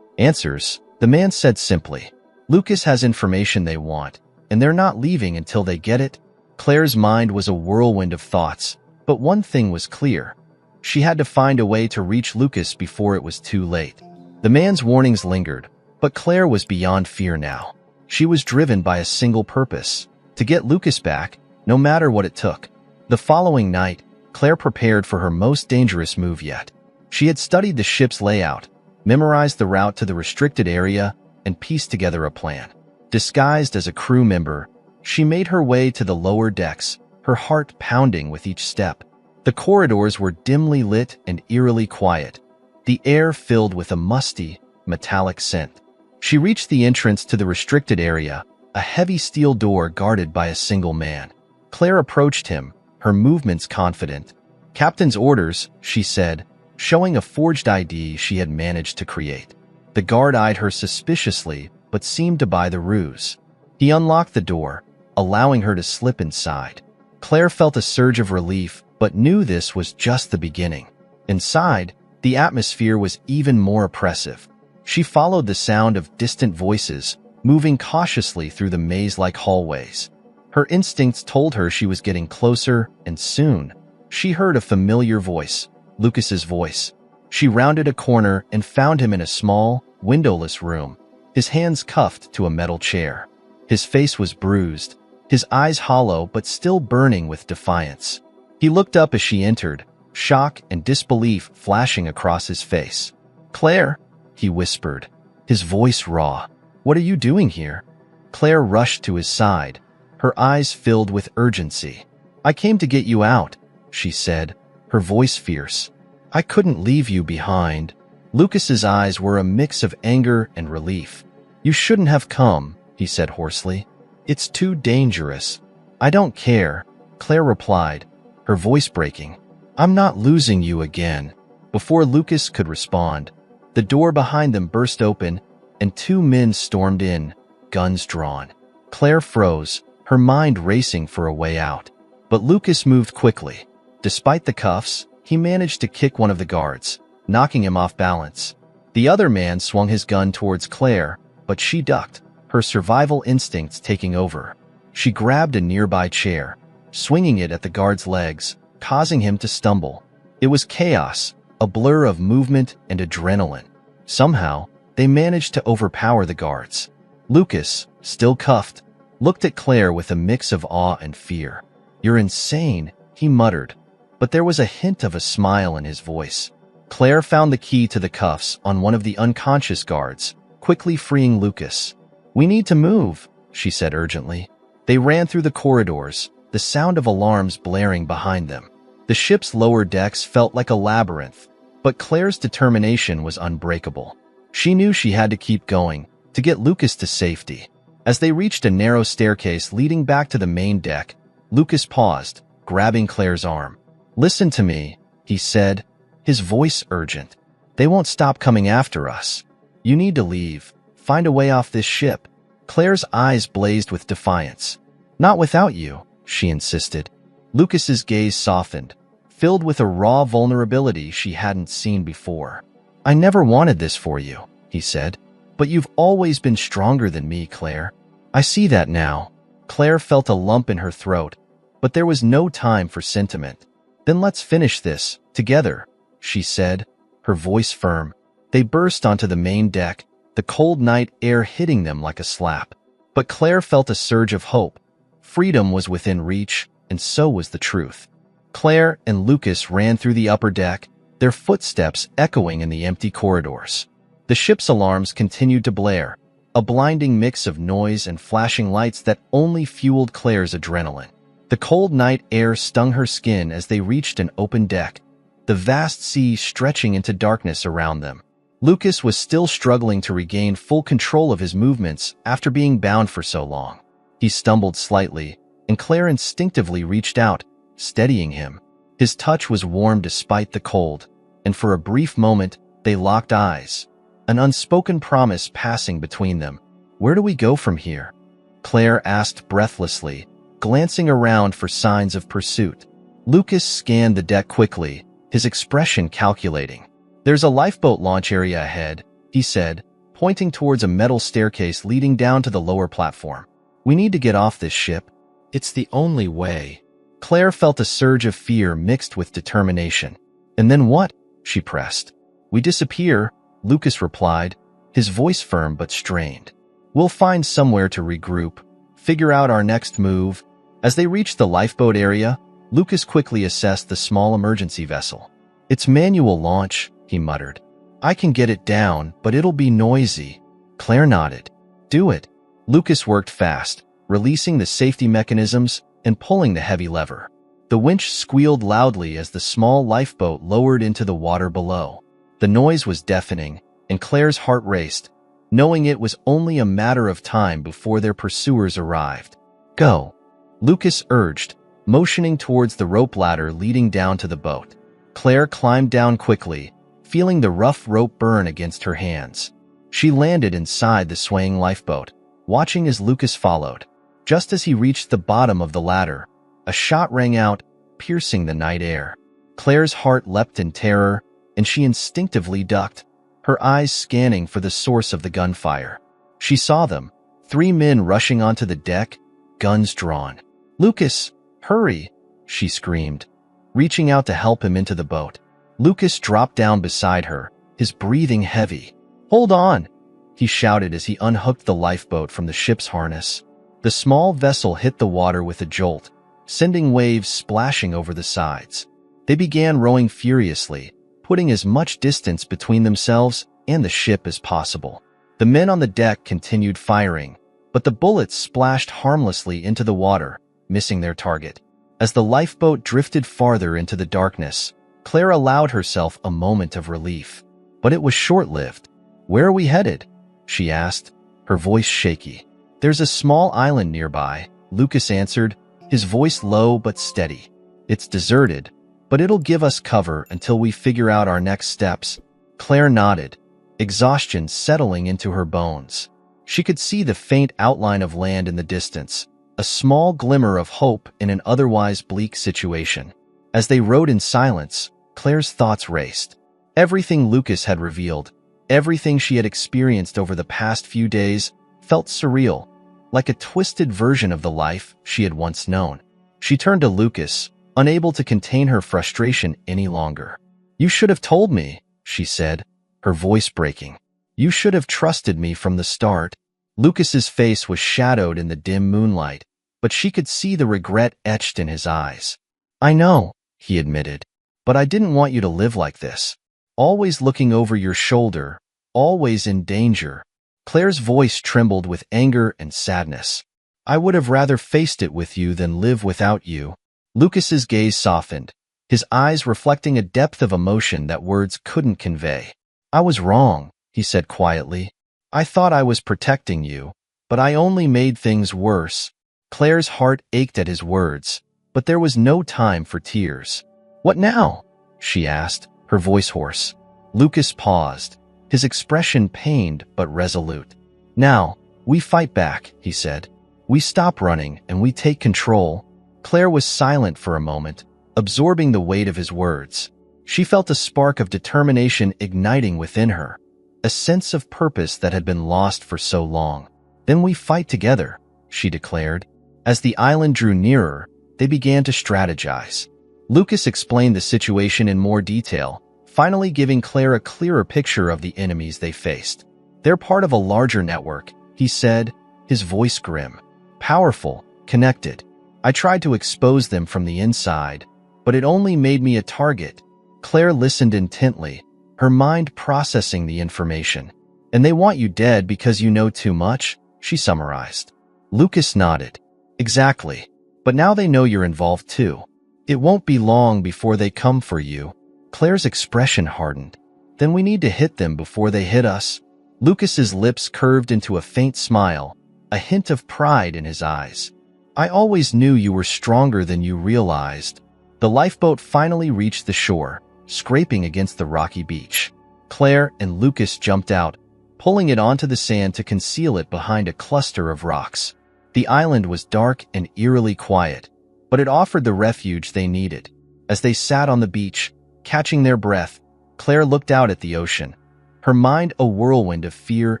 Speaker 1: "Answers," the man said simply. "Lucas has information they want, and they're not leaving until they get it." Claire's mind was a whirlwind of thoughts, but one thing was clear. She had to find a way to reach Lucas before it was too late. The man's warnings lingered, but Claire was beyond fear now. She was driven by a single purpose: to get Lucas back, no matter what it took. The following night, Claire prepared for her most dangerous move yet. She had studied the ship's layout, memorized the route to the restricted area, and pieced together a plan. Disguised as a crew member, she made her way to the lower decks, her heart pounding with each step. The corridors were dimly lit and eerily quiet, the air filled with a musty, metallic scent. She reached the entrance to the restricted area, a heavy steel door guarded by a single man. Claire approached him, her movements confident. "Captain's orders," she said, showing a forged ID she had managed to create. The guard eyed her suspiciously, but seemed to buy the ruse. He unlocked the door, allowing her to slip inside. Claire felt a surge of relief, but knew this was just the beginning. Inside, the atmosphere was even more oppressive. She followed the sound of distant voices, moving cautiously through the maze-like hallways. Her instincts told her she was getting closer, and soon, she heard a familiar voice, Lucas's voice. She rounded a corner and found him in a small, windowless room, his hands cuffed to a metal chair. His face was bruised, his eyes hollow but still burning with defiance. He looked up as she entered, shock and disbelief flashing across his face. "Claire," he whispered, his voice raw. "What are you doing here?" Claire rushed to his side, her eyes filled with urgency. "I came to get you out," she said, her voice fierce. "I couldn't leave you behind." Lucas's eyes were a mix of anger and relief. "You shouldn't have come," he said hoarsely. "It's too dangerous." "I don't care," Claire replied, her voice breaking. "I'm not losing you again." Before Lucas could respond, the door behind them burst open, and two men stormed in, guns drawn. Claire froze, her mind racing for a way out. But Lucas moved quickly. Despite the cuffs, he managed to kick one of the guards, knocking him off balance. The other man swung his gun towards Claire, but she ducked, her survival instincts taking over. She grabbed a nearby chair, swinging it at the guard's legs, causing him to stumble. It was chaos, a blur of movement and adrenaline. Somehow, they managed to overpower the guards. Lucas, still cuffed, looked at Claire with a mix of awe and fear. "You're insane," he muttered, but there was a hint of a smile in his voice. Claire found the key to the cuffs on one of the unconscious guards, quickly freeing Lucas. "We need to move," she said urgently. They ran through the corridors, the sound of alarms blaring behind them. The ship's lower decks felt like a labyrinth, but Claire's determination was unbreakable. She knew she had to keep going, to get Lucas to safety. As they reached a narrow staircase leading back to the main deck, Lucas paused, grabbing Claire's arm. "Listen to me," he said, his voice urgent. "They won't stop coming after us. You need to leave, find a way off this ship." Claire's eyes blazed with defiance. "Not without you," she insisted. Lucas's gaze softened, filled with a raw vulnerability she hadn't seen before. "I never wanted this for you," he said. "But you've always been stronger than me, Claire. I see that now." Claire felt a lump in her throat, but there was no time for sentiment. "Then let's finish this, together," she said, her voice firm. They burst onto the main deck, the cold night air hitting them like a slap. But Claire felt a surge of hope. Freedom was within reach, and so was the truth. Claire and Lucas ran through the upper deck, their footsteps echoing in the empty corridors. The ship's alarms continued to blare, a blinding mix of noise and flashing lights that only fueled Claire's adrenaline. The cold night air stung her skin as they reached an open deck, the vast sea stretching into darkness around them. Lucas was still struggling to regain full control of his movements after being bound for so long. He stumbled slightly, and Claire instinctively reached out, steadying him. His touch was warm despite the cold, and for a brief moment, they locked eyes, an unspoken promise passing between them. "Where do we go from here?" Claire asked breathlessly, glancing around for signs of pursuit. Lucas scanned the deck quickly, his expression calculating. "There's a lifeboat launch area ahead," he said, pointing towards a metal staircase leading down to the lower platform. "We need to get off this ship. It's the only way." Claire felt a surge of fear mixed with determination. "And then what?" she pressed. "We disappear," Lucas replied, his voice firm but strained. "We'll find somewhere to regroup, figure out our next move." As they reached the lifeboat area, Lucas quickly assessed the small emergency vessel. "It's manual launch," he muttered. "I can get it down, but it'll be noisy." Claire nodded. "Do it." Lucas worked fast, releasing the safety mechanisms and pulling the heavy lever. The winch squealed loudly as the small lifeboat lowered into the water below. The noise was deafening, and Claire's heart raced, knowing it was only a matter of time before their pursuers arrived. "Go," Lucas urged, motioning towards the rope ladder leading down to the boat. Claire climbed down quickly, feeling the rough rope burn against her hands. She landed inside the swaying lifeboat, watching as Lucas followed. Just as he reached the bottom of the ladder, a shot rang out, piercing the night air. Claire's heart leapt in terror, and she instinctively ducked, her eyes scanning for the source of the gunfire. She saw them, 3 men rushing onto the deck, guns drawn. "Lucas, hurry!" she screamed, reaching out to help him into the boat. Lucas dropped down beside her, his breathing heavy. "Hold on!" he shouted as he unhooked the lifeboat from the ship's harness. The small vessel hit the water with a jolt, sending waves splashing over the sides. They began rowing furiously, putting as much distance between themselves and the ship as possible. The men on the deck continued firing, but the bullets splashed harmlessly into the water, missing their target. As the lifeboat drifted farther into the darkness, Claire allowed herself a moment of relief. But it was short-lived. "Where are we headed?" she asked, her voice shaky. "There's a small island nearby," Lucas answered, his voice low but steady. "It's deserted, but it'll give us cover until we figure out our next steps." Claire nodded, exhaustion settling into her bones. She could see the faint outline of land in the distance, a small glimmer of hope in an otherwise bleak situation. As they rode in silence, Claire's thoughts raced. Everything Lucas had revealed, everything she had experienced over the past few days, felt surreal, like a twisted version of the life she had once known. She turned to Lucas, unable to contain her frustration any longer. "You should have told me," she said, her voice breaking. "You should have trusted me from the start." Lucas's face was shadowed in the dim moonlight, but she could see the regret etched in his eyes. "I know," he admitted, "but I didn't want you to live like this. Always looking over your shoulder, always in danger." Claire's voice trembled with anger and sadness. "I would have rather faced it with you than live without you." Lucas's gaze softened, his eyes reflecting a depth of emotion that words couldn't convey. "I was wrong," he said quietly. "I thought I was protecting you, but I only made things worse." Claire's heart ached at his words, but there was no time for tears. "What now?" she asked, her voice hoarse. Lucas paused, his expression pained but resolute. "Now, we fight back," he said. "We stop running and we take control." Claire was silent for a moment, absorbing the weight of his words. She felt a spark of determination igniting within her, a sense of purpose that had been lost for so long. "Then we fight together," she declared. As the island drew nearer, they began to strategize. Lucas explained the situation in more detail, finally giving Claire a clearer picture of the enemies they faced. "They're part of a larger network," he said, his voice grim. "Powerful, connected. I tried to expose them from the inside, but it only made me a target." Claire listened intently, her mind processing the information. "And they want you dead because you know too much," she summarized. Lucas nodded. "Exactly. But now they know you're involved too. It won't be long before they come for you." Claire's expression hardened. "Then we need to hit them before they hit us." Lucas's lips curved into a faint smile, a hint of pride in his eyes. "I always knew you were stronger than you realized." The lifeboat finally reached the shore, scraping against the rocky beach. Claire and Lucas jumped out, pulling it onto the sand to conceal it behind a cluster of rocks. The island was dark and eerily quiet, but it offered the refuge they needed. As they sat on the beach, catching their breath, Claire looked out at the ocean, her mind a whirlwind of fear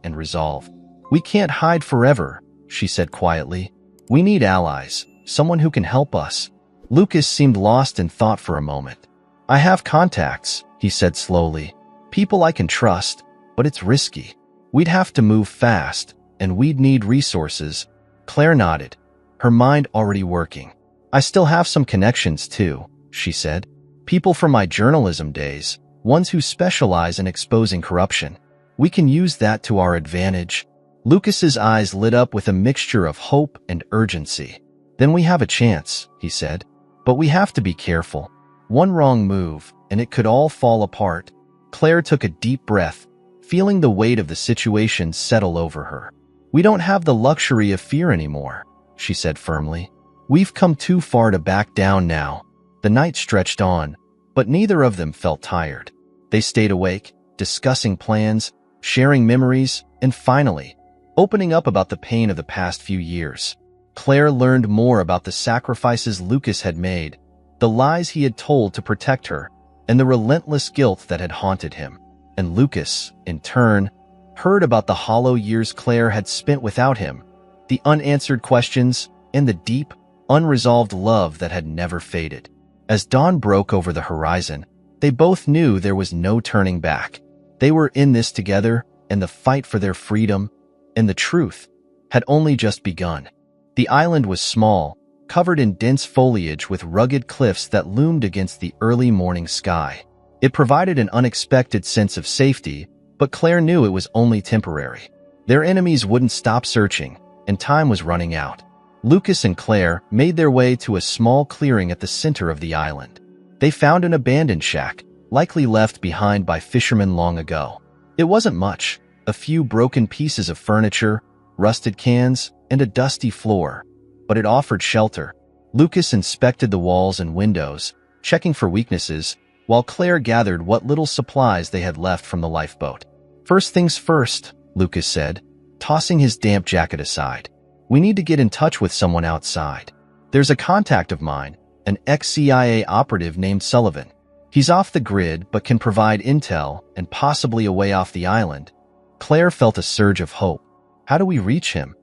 Speaker 1: and resolve. "We can't hide forever," she said quietly. "We need allies, someone who can help us." Lucas seemed lost in thought for a moment. "I have contacts," he said slowly. "People I can trust, but it's risky. We'd have to move fast, and we'd need resources." Claire nodded, her mind already working. "I still have some connections too," she said. "People from my journalism days, ones who specialize in exposing corruption. We can use that to our advantage." Lucas's eyes lit up with a mixture of hope and urgency. "Then we have a chance," he said. "But we have to be careful. One wrong move, and it could all fall apart." Claire took a deep breath, feeling the weight of the situation settle over her. "We don't have the luxury of fear anymore," she said firmly. "We've come too far to back down now." The night stretched on, but neither of them felt tired. They stayed awake, discussing plans, sharing memories, and finally, opening up about the pain of the past few years. Claire learned more about the sacrifices Lucas had made, the lies he had told to protect her, and the relentless guilt that had haunted him. And Lucas, in turn, heard about the hollow years Claire had spent without him, the unanswered questions, and the deep, unresolved love that had never faded. As dawn broke over the horizon, they both knew there was no turning back. They were in this together, and the fight for their freedom, and the truth, had only just begun. The island was small, covered in dense foliage with rugged cliffs that loomed against the early morning sky. It provided an unexpected sense of safety, but Claire knew it was only temporary. Their enemies wouldn't stop searching, and time was running out. Lucas and Claire made their way to a small clearing at the center of the island. They found an abandoned shack, likely left behind by fishermen long ago. It wasn't much, a few broken pieces of furniture, rusted cans, and a dusty floor, but it offered shelter. Lucas inspected the walls and windows, checking for weaknesses, while Claire gathered what little supplies they had left from the lifeboat. First things first, Lucas said, tossing his damp jacket aside. We need to get in touch with someone outside. There's a contact of mine, an ex-CIA operative named Sullivan. He's off the grid but can provide intel and possibly a way off the island. Claire felt a surge of hope. How do we reach him?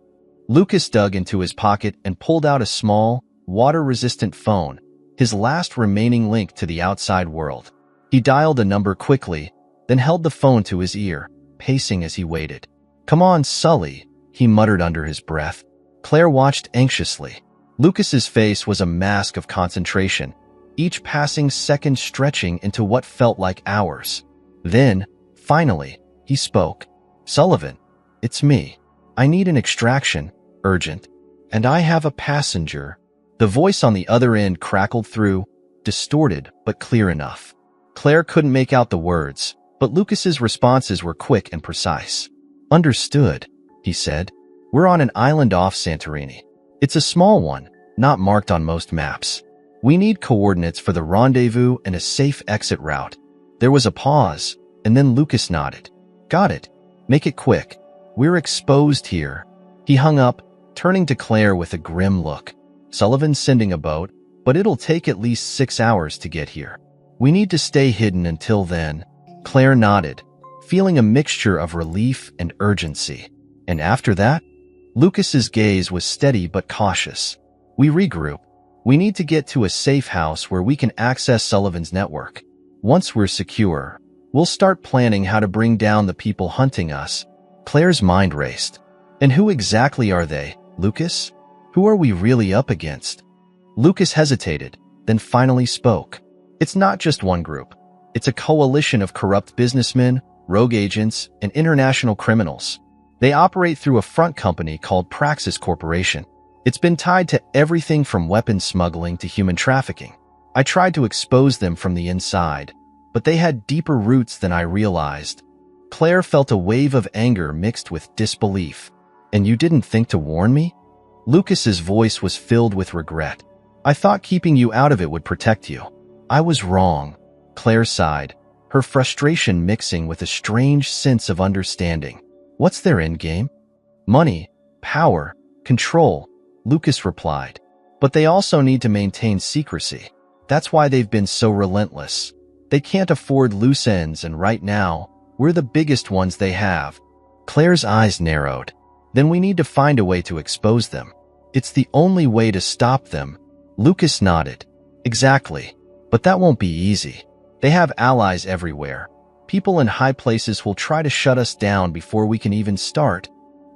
Speaker 1: Lucas dug into his pocket and pulled out a small, water-resistant phone, his last remaining link to the outside world. He dialed a number quickly, then held the phone to his ear, pacing as he waited. "Come on, Sully," he muttered under his breath. Claire watched anxiously. Lucas's face was a mask of concentration, each passing second stretching into what felt like hours. Then, finally, he spoke. "Sullivan, it's me. I need an extraction, urgent, and I have a passenger." The voice on the other end crackled through, distorted but clear enough. Claire couldn't make out the words, but Lucas's responses were quick and precise. "Understood," he said. "We're on an island off Santorini. It's a small one, not marked on most maps. We need coordinates for the rendezvous and a safe exit route." There was a pause, and then Lucas nodded. "Got it. Make it quick. We're exposed here." He hung up, turning to Claire with a grim look. "Sullivan's sending a boat, but it'll take at least 6 hours to get here. We need to stay hidden until then." Claire nodded, feeling a mixture of relief and urgency. "And after that?" Lucas's gaze was steady but cautious. "We regroup. We need to get to a safe house where we can access Sullivan's network. Once we're secure, we'll start planning how to bring down the people hunting us." Claire's mind raced. "And who exactly are they, Lucas? Who are we really up against?" Lucas hesitated, then finally spoke. "It's not just one group. It's a coalition of corrupt businessmen, rogue agents, and international criminals. They operate through a front company called Praxis Corporation. It's been tied to everything from weapons smuggling to human trafficking. I tried to expose them from the inside, but they had deeper roots than I realized." Claire felt a wave of anger mixed with disbelief. "And you didn't think to warn me?" Lucas's voice was filled with regret. "I thought keeping you out of it would protect you." "I was wrong," Claire sighed, her frustration mixing with a strange sense of understanding. "What's their endgame?" "Money, power, control," Lucas replied. "But they also need to maintain secrecy. That's why they've been so relentless. They can't afford loose ends, and right now, we're the biggest ones they have." Claire's eyes narrowed. "Then we need to find a way to expose them. It's the only way to stop them." Lucas nodded. "Exactly. But that won't be easy. They have allies everywhere. People in high places will try to shut us down before we can even start."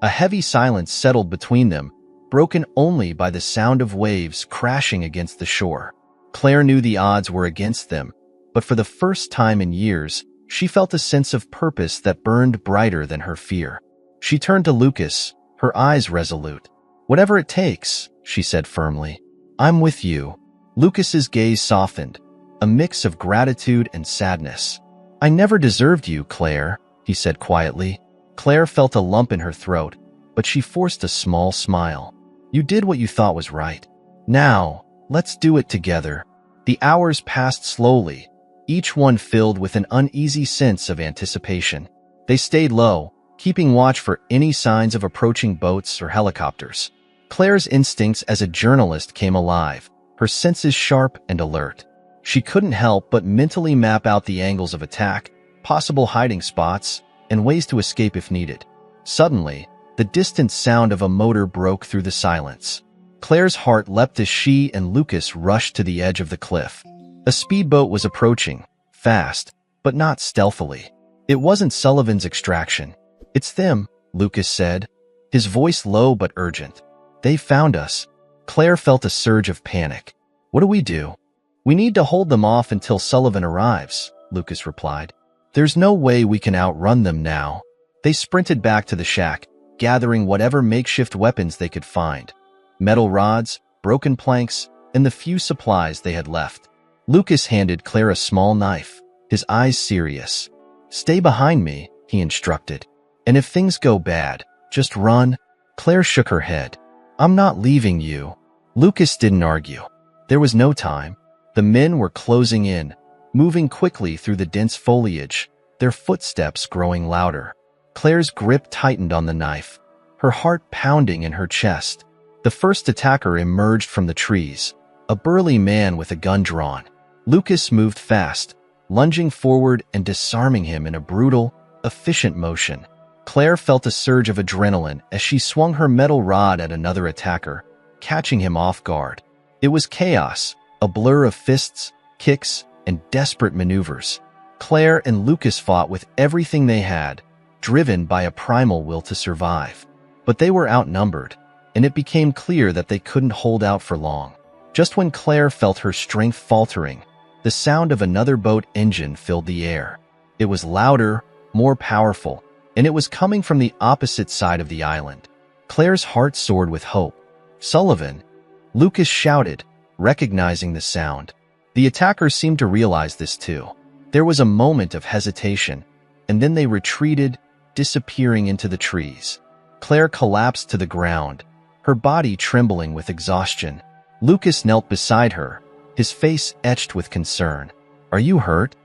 Speaker 1: A heavy silence settled between them, broken only by the sound of waves crashing against the shore. Claire knew the odds were against them, but for the first time in years, she felt a sense of purpose that burned brighter than her fear. She turned to Lucas, her eyes resolute. "Whatever it takes," she said firmly. "I'm with you." Lucas's gaze softened, a mix of gratitude and sadness. "I never deserved you, Claire," he said quietly. Claire felt a lump in her throat, but she forced a small smile. "You did what you thought was right. Now, let's do it together." The hours passed slowly, each one filled with an uneasy sense of anticipation. They stayed low, keeping watch for any signs of approaching boats or helicopters. Claire's instincts as a journalist came alive, her senses sharp and alert. She couldn't help but mentally map out the angles of attack, possible hiding spots, and ways to escape if needed. Suddenly, the distant sound of a motor broke through the silence. Claire's heart leapt as she and Lucas rushed to the edge of the cliff. A speedboat was approaching, fast, but not stealthily. It wasn't Sullivan's extraction. "It's them," Lucas said, his voice low but urgent. "They found us." Claire felt a surge of panic. "What do we do?" "We need to hold them off until Sullivan arrives," Lucas replied. "There's no way we can outrun them now." They sprinted back to the shack, gathering whatever makeshift weapons they could find. Metal rods, broken planks, and the few supplies they had left. Lucas handed Claire a small knife, his eyes serious. "Stay behind me," he instructed. "And if things go bad, just run." Claire shook her head. "I'm not leaving you." Lucas didn't argue. There was no time. The men were closing in, moving quickly through the dense foliage, their footsteps growing louder. Claire's grip tightened on the knife, her heart pounding in her chest. The first attacker emerged from the trees, a burly man with a gun drawn. Lucas moved fast, lunging forward and disarming him in a brutal, efficient motion. Claire felt a surge of adrenaline as she swung her metal rod at another attacker, catching him off guard. It was chaos, a blur of fists, kicks, and desperate maneuvers. Claire and Lucas fought with everything they had, driven by a primal will to survive. But they were outnumbered, and it became clear that they couldn't hold out for long. Just when Claire felt her strength faltering, the sound of another boat engine filled the air. It was louder, more powerful, and it was coming from the opposite side of the island. Claire's heart soared with hope. "Sullivan!" Lucas shouted, recognizing the sound. The attackers seemed to realize this too. There was a moment of hesitation, and then they retreated, disappearing into the trees. Claire collapsed to the ground, her body trembling with exhaustion. Lucas knelt beside her, his face etched with concern. "Are you hurt?"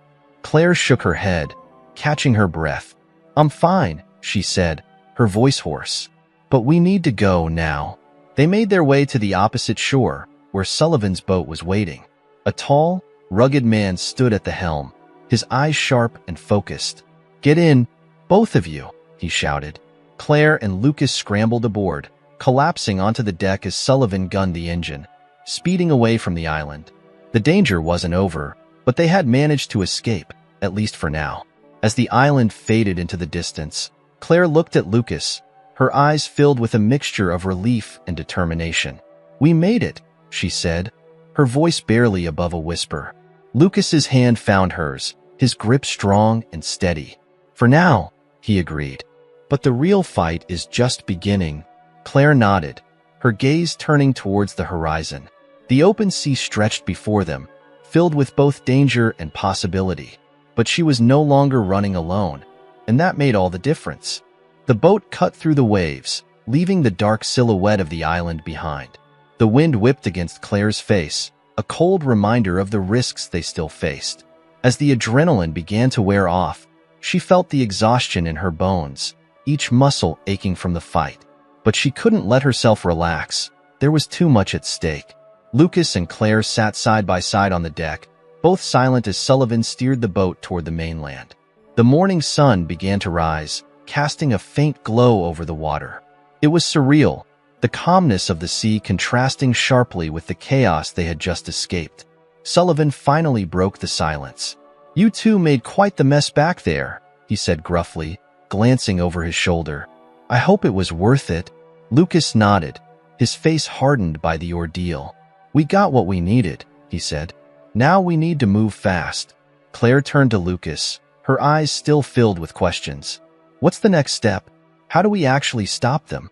Speaker 1: Claire shook her head, catching her breath. "I'm fine," she said, her voice hoarse. "But we need to go now." They made their way to the opposite shore, where Sullivan's boat was waiting. A tall, rugged man stood at the helm, his eyes sharp and focused. "Get in, both of you," he shouted. Claire and Lucas scrambled aboard, collapsing onto the deck as Sullivan gunned the engine, speeding away from the island. The danger wasn't over, but they had managed to escape, at least for now. As the island faded into the distance, Claire looked at Lucas, her eyes filled with a mixture of relief and determination. "We made it," she said, her voice barely above a whisper. Lucas's hand found hers, his grip strong and steady. "For now," he agreed. "But the real fight is just beginning." Claire nodded, her gaze turning towards the horizon. The open sea stretched before them, filled with both danger and possibility. But she was no longer running alone, and that made all the difference. The boat cut through the waves, leaving the dark silhouette of the island behind. The wind whipped against Claire's face, a cold reminder of the risks they still faced. As the adrenaline began to wear off, she felt the exhaustion in her bones, each muscle aching from the fight. But she couldn't let herself relax. There was too much at stake. Lucas and Claire sat side by side on the deck, both silent as Sullivan steered the boat toward the mainland. The morning sun began to rise, casting a faint glow over the water. It was surreal, the calmness of the sea contrasting sharply with the chaos they had just escaped. Sullivan finally broke the silence. "You two made quite the mess back there," he said gruffly, glancing over his shoulder. "I hope it was worth it." Lucas nodded, his face hardened by the ordeal. "We got what we needed," he said. "Now we need to move fast." Claire turned to Lucas, her eyes still filled with questions. "What's the next step? How do we actually stop them?"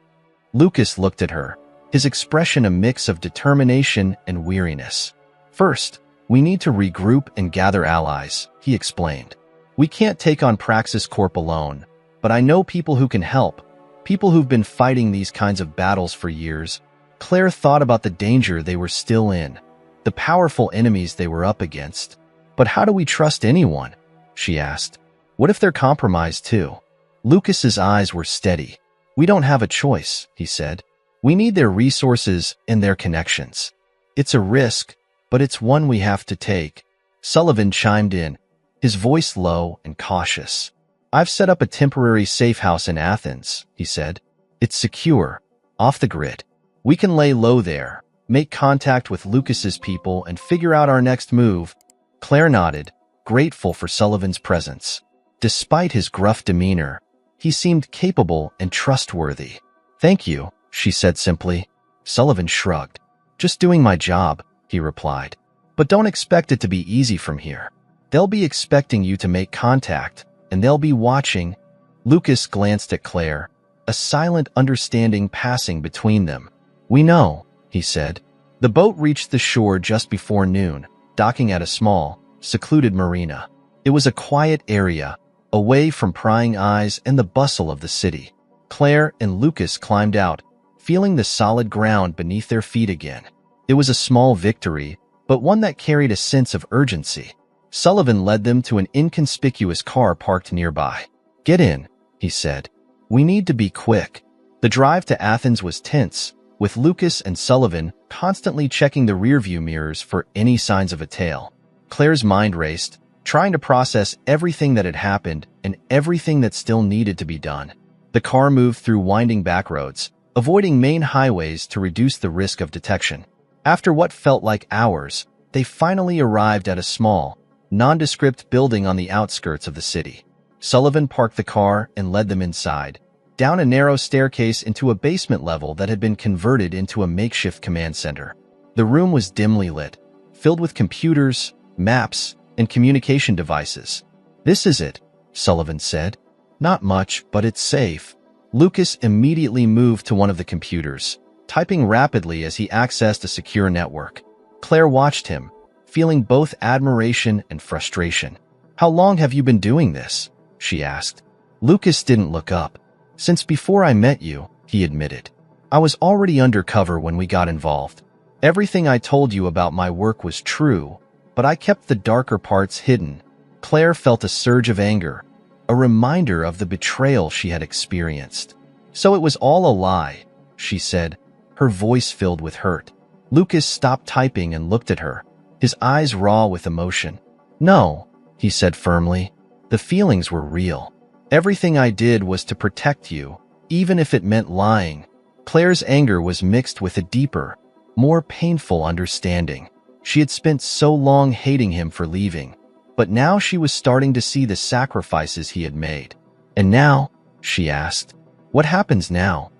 Speaker 1: Lucas looked at her, his expression a mix of determination and weariness. "First, we need to regroup and gather allies," he explained. "We can't take on Praxis Corp alone, but I know people who can help, people who've been fighting these kinds of battles for years." Claire thought about the danger they were still in, the powerful enemies they were up against. "But how do we trust anyone?" she asked. "What if they're compromised too?" Lucas's eyes were steady. "We don't have a choice," he said. "We need their resources and their connections. It's a risk, but it's one we have to take." Sullivan chimed in, his voice low and cautious. "I've set up a temporary safe house in Athens," he said. "It's secure, off the grid. We can lay low there, make contact with Lucas's people, and figure out our next move." Claire nodded, grateful for Sullivan's presence. Despite his gruff demeanor, he seemed capable and trustworthy. "Thank you," she said simply. Sullivan shrugged. "Just doing my job," he replied. "But don't expect it to be easy from here. They'll be expecting you to make contact, and they'll be watching." Lucas glanced at Claire, a silent understanding passing between them. "We know," he said. The boat reached the shore just before noon, docking at a small, secluded marina. It was a quiet area, away from prying eyes and the bustle of the city. Claire and Lucas climbed out, feeling the solid ground beneath their feet again. It was a small victory, but one that carried a sense of urgency. Sullivan led them to an inconspicuous car parked nearby. "Get in," he said. "We need to be quick." The drive to Athens was tense, with Lucas and Sullivan constantly checking the rearview mirrors for any signs of a tail. Claire's mind raced, trying to process everything that had happened and everything that still needed to be done. The car moved through winding back roads, avoiding main highways to reduce the risk of detection. After what felt like hours, they finally arrived at a small, nondescript building on the outskirts of the city. Sullivan parked the car and led them inside, down a narrow staircase into a basement level that had been converted into a makeshift command center. The room was dimly lit, filled with computers, maps, and communication devices. "This is it," Sullivan said. "Not much, but it's safe." Lucas immediately moved to one of the computers, typing rapidly as he accessed a secure network. Claire watched him, feeling both admiration and frustration. "How long have you been doing this?" she asked. Lucas didn't look up. "Since before I met you," he admitted. "I was already undercover when we got involved. Everything I told you about my work was true, but I kept the darker parts hidden." Claire felt a surge of anger, a reminder of the betrayal she had experienced. "So it was all a lie," she said, her voice filled with hurt. Lucas stopped typing and looked at her, his eyes raw with emotion. "No," he said firmly. "The feelings were real. Everything I did was to protect you, even if it meant lying." Claire's anger was mixed with a deeper, more painful understanding. She had spent so long hating him for leaving, but now she was starting to see the sacrifices he had made. "And now?" she asked. "What happens now?"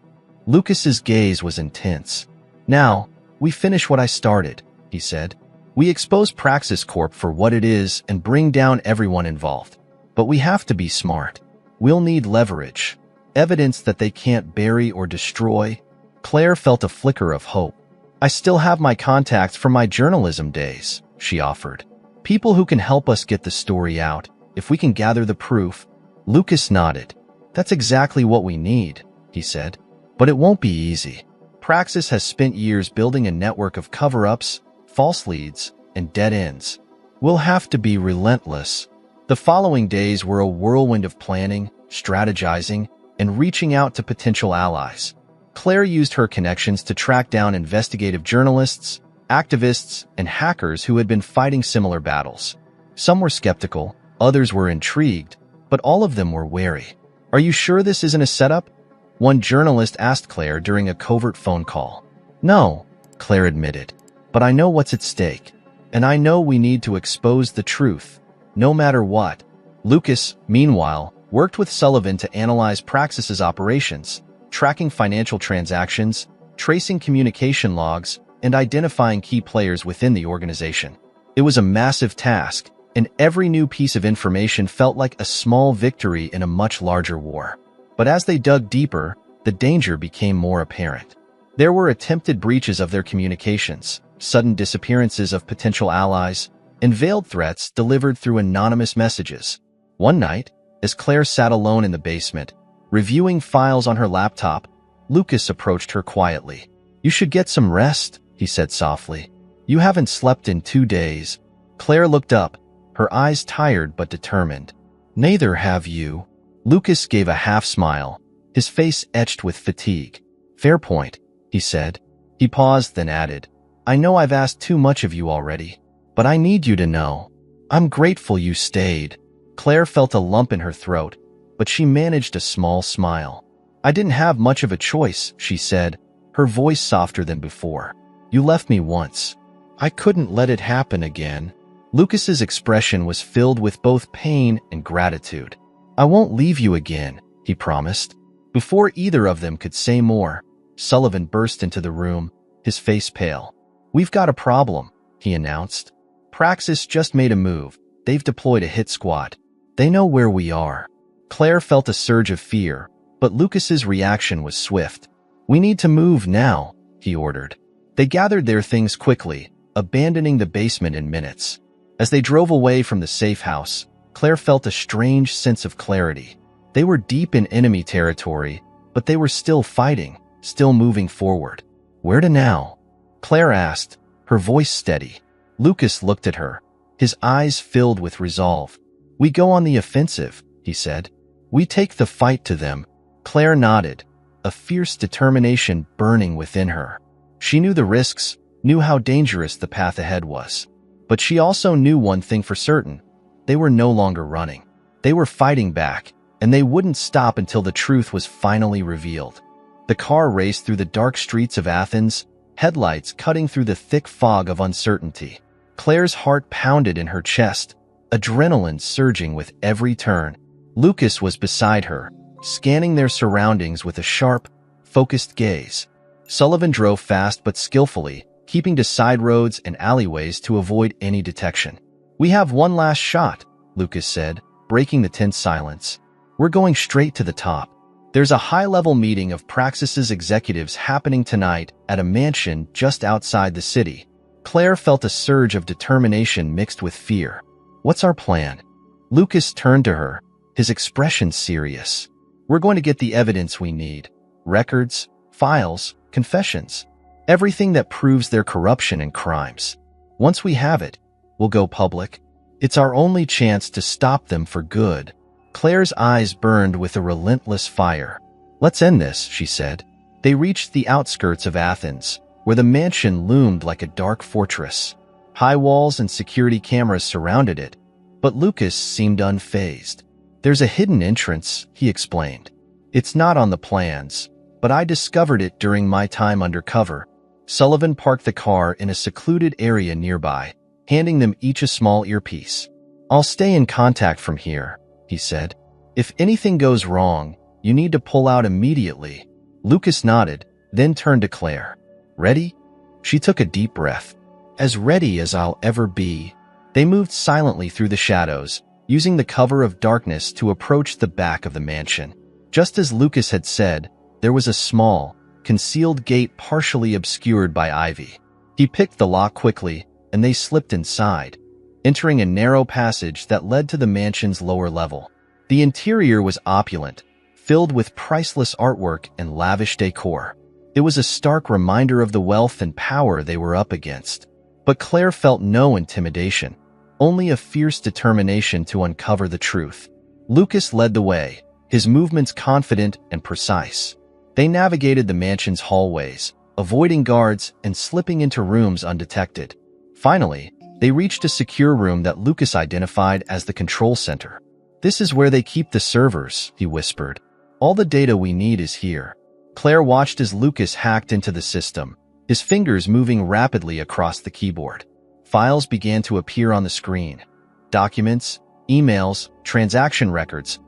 Speaker 1: Lucas's gaze was intense. "Now, we finish what I started," he said. "We expose Praxis Corp for what it is and bring down everyone involved. But we have to be smart. We'll need leverage, evidence that they can't bury or destroy." Claire felt a flicker of hope. "I still have my contacts from my journalism days," she offered. "People who can help us get the story out, if we can gather the proof." Lucas nodded. "That's exactly what we need," he said. "But it won't be easy. Praxis has spent years building a network of cover-ups, false leads, and dead ends. We'll have to be relentless." The following days were a whirlwind of planning, strategizing, and reaching out to potential allies. Claire used her connections to track down investigative journalists, activists, and hackers who had been fighting similar battles. Some were skeptical, others were intrigued, but all of them were wary. "Are you sure this isn't a setup?" one journalist asked Claire during a covert phone call. "No," Claire admitted, "but I know what's at stake, and I know we need to expose the truth, no matter what." Lucas, meanwhile, worked with Sullivan to analyze Praxis's operations, tracking financial transactions, tracing communication logs, and identifying key players within the organization. It was a massive task, and every new piece of information felt like a small victory in a much larger war. But as they dug deeper, the danger became more apparent. There were attempted breaches of their communications, sudden disappearances of potential allies, and veiled threats delivered through anonymous messages. One night, as Claire sat alone in the basement, reviewing files on her laptop, Lucas approached her quietly. "You should get some rest," he said softly. "You haven't slept in 2 days." Claire looked up, her eyes tired but determined. "Neither have you." Lucas gave a half-smile, his face etched with fatigue. "Fair point," he said. He paused, then added, "I know I've asked too much of you already, but I need you to know. I'm grateful you stayed." Claire felt a lump in her throat, but she managed a small smile. "I didn't have much of a choice," she said, her voice softer than before. "You left me once. I couldn't let it happen again." Lucas's expression was filled with both pain and gratitude. "I won't leave you again," he promised. Before either of them could say more, Sullivan burst into the room, his face pale. "We've got a problem," he announced. "Praxis just made a move. They've deployed a hit squad. They know where we are." Claire felt a surge of fear, but Lucas's reaction was swift. "We need to move now," he ordered. They gathered their things quickly, abandoning the basement in minutes. As they drove away from the safe house, Claire felt a strange sense of clarity. They were deep in enemy territory, but they were still fighting, still moving forward. "Where to now?" Claire asked, her voice steady. Lucas looked at her, his eyes filled with resolve. "We go on the offensive," he said. We take the fight to them. Claire nodded, a fierce determination burning within her. She knew the risks, knew how dangerous the path ahead was. But she also knew one thing for certain. They were no longer running. They were fighting back, and they wouldn't stop until the truth was finally revealed. The car raced through the dark streets of Athens, headlights cutting through the thick fog of uncertainty. Claire's heart pounded in her chest, adrenaline surging with every turn. Lucas was beside her, scanning their surroundings with a sharp, focused gaze. Sullivan drove fast but skillfully, keeping to side roads and alleyways to avoid any detection. "We have one last shot," Lucas said, breaking the tense silence. "We're going straight to the top. There's a high-level meeting of Praxis's executives happening tonight at a mansion just outside the city." Claire felt a surge of determination mixed with fear. "What's our plan?" Lucas turned to her, his expression serious. "We're going to get the evidence we need. Records, files, confessions. Everything that proves their corruption and crimes. Once we have it, we'll go public. It's our only chance to stop them for good." Claire's eyes burned with a relentless fire. "Let's end this," she said. They reached the outskirts of Athens, where the mansion loomed like a dark fortress. High walls and security cameras surrounded it, but Lucas seemed unfazed. "There's a hidden entrance," he explained. "It's not on the plans, but I discovered it during my time undercover." Sullivan parked the car in a secluded area nearby, handing them each a small earpiece. "I'll stay in contact from here," he said. "If anything goes wrong, you need to pull out immediately." Lucas nodded, then turned to Claire. "Ready?" She took a deep breath. "As ready as I'll ever be." They moved silently through the shadows, using the cover of darkness to approach the back of the mansion. Just as Lucas had said, there was a small, concealed gate partially obscured by ivy. He picked the lock quickly, and they slipped inside, entering a narrow passage that led to the mansion's lower level. The interior was opulent, filled with priceless artwork and lavish decor. It was a stark reminder of the wealth and power they were up against. But Claire felt no intimidation, only a fierce determination to uncover the truth. Lucas led the way, his movements confident and precise. They navigated the mansion's hallways, avoiding guards and slipping into rooms undetected. Finally, they reached a secure room that Lucas identified as the control center. "This is where they keep the servers," he whispered. "All the data we need is here." Claire watched as Lucas hacked into the system, his fingers moving rapidly across the keyboard. Files began to appear on the screen. Documents, emails, transaction records,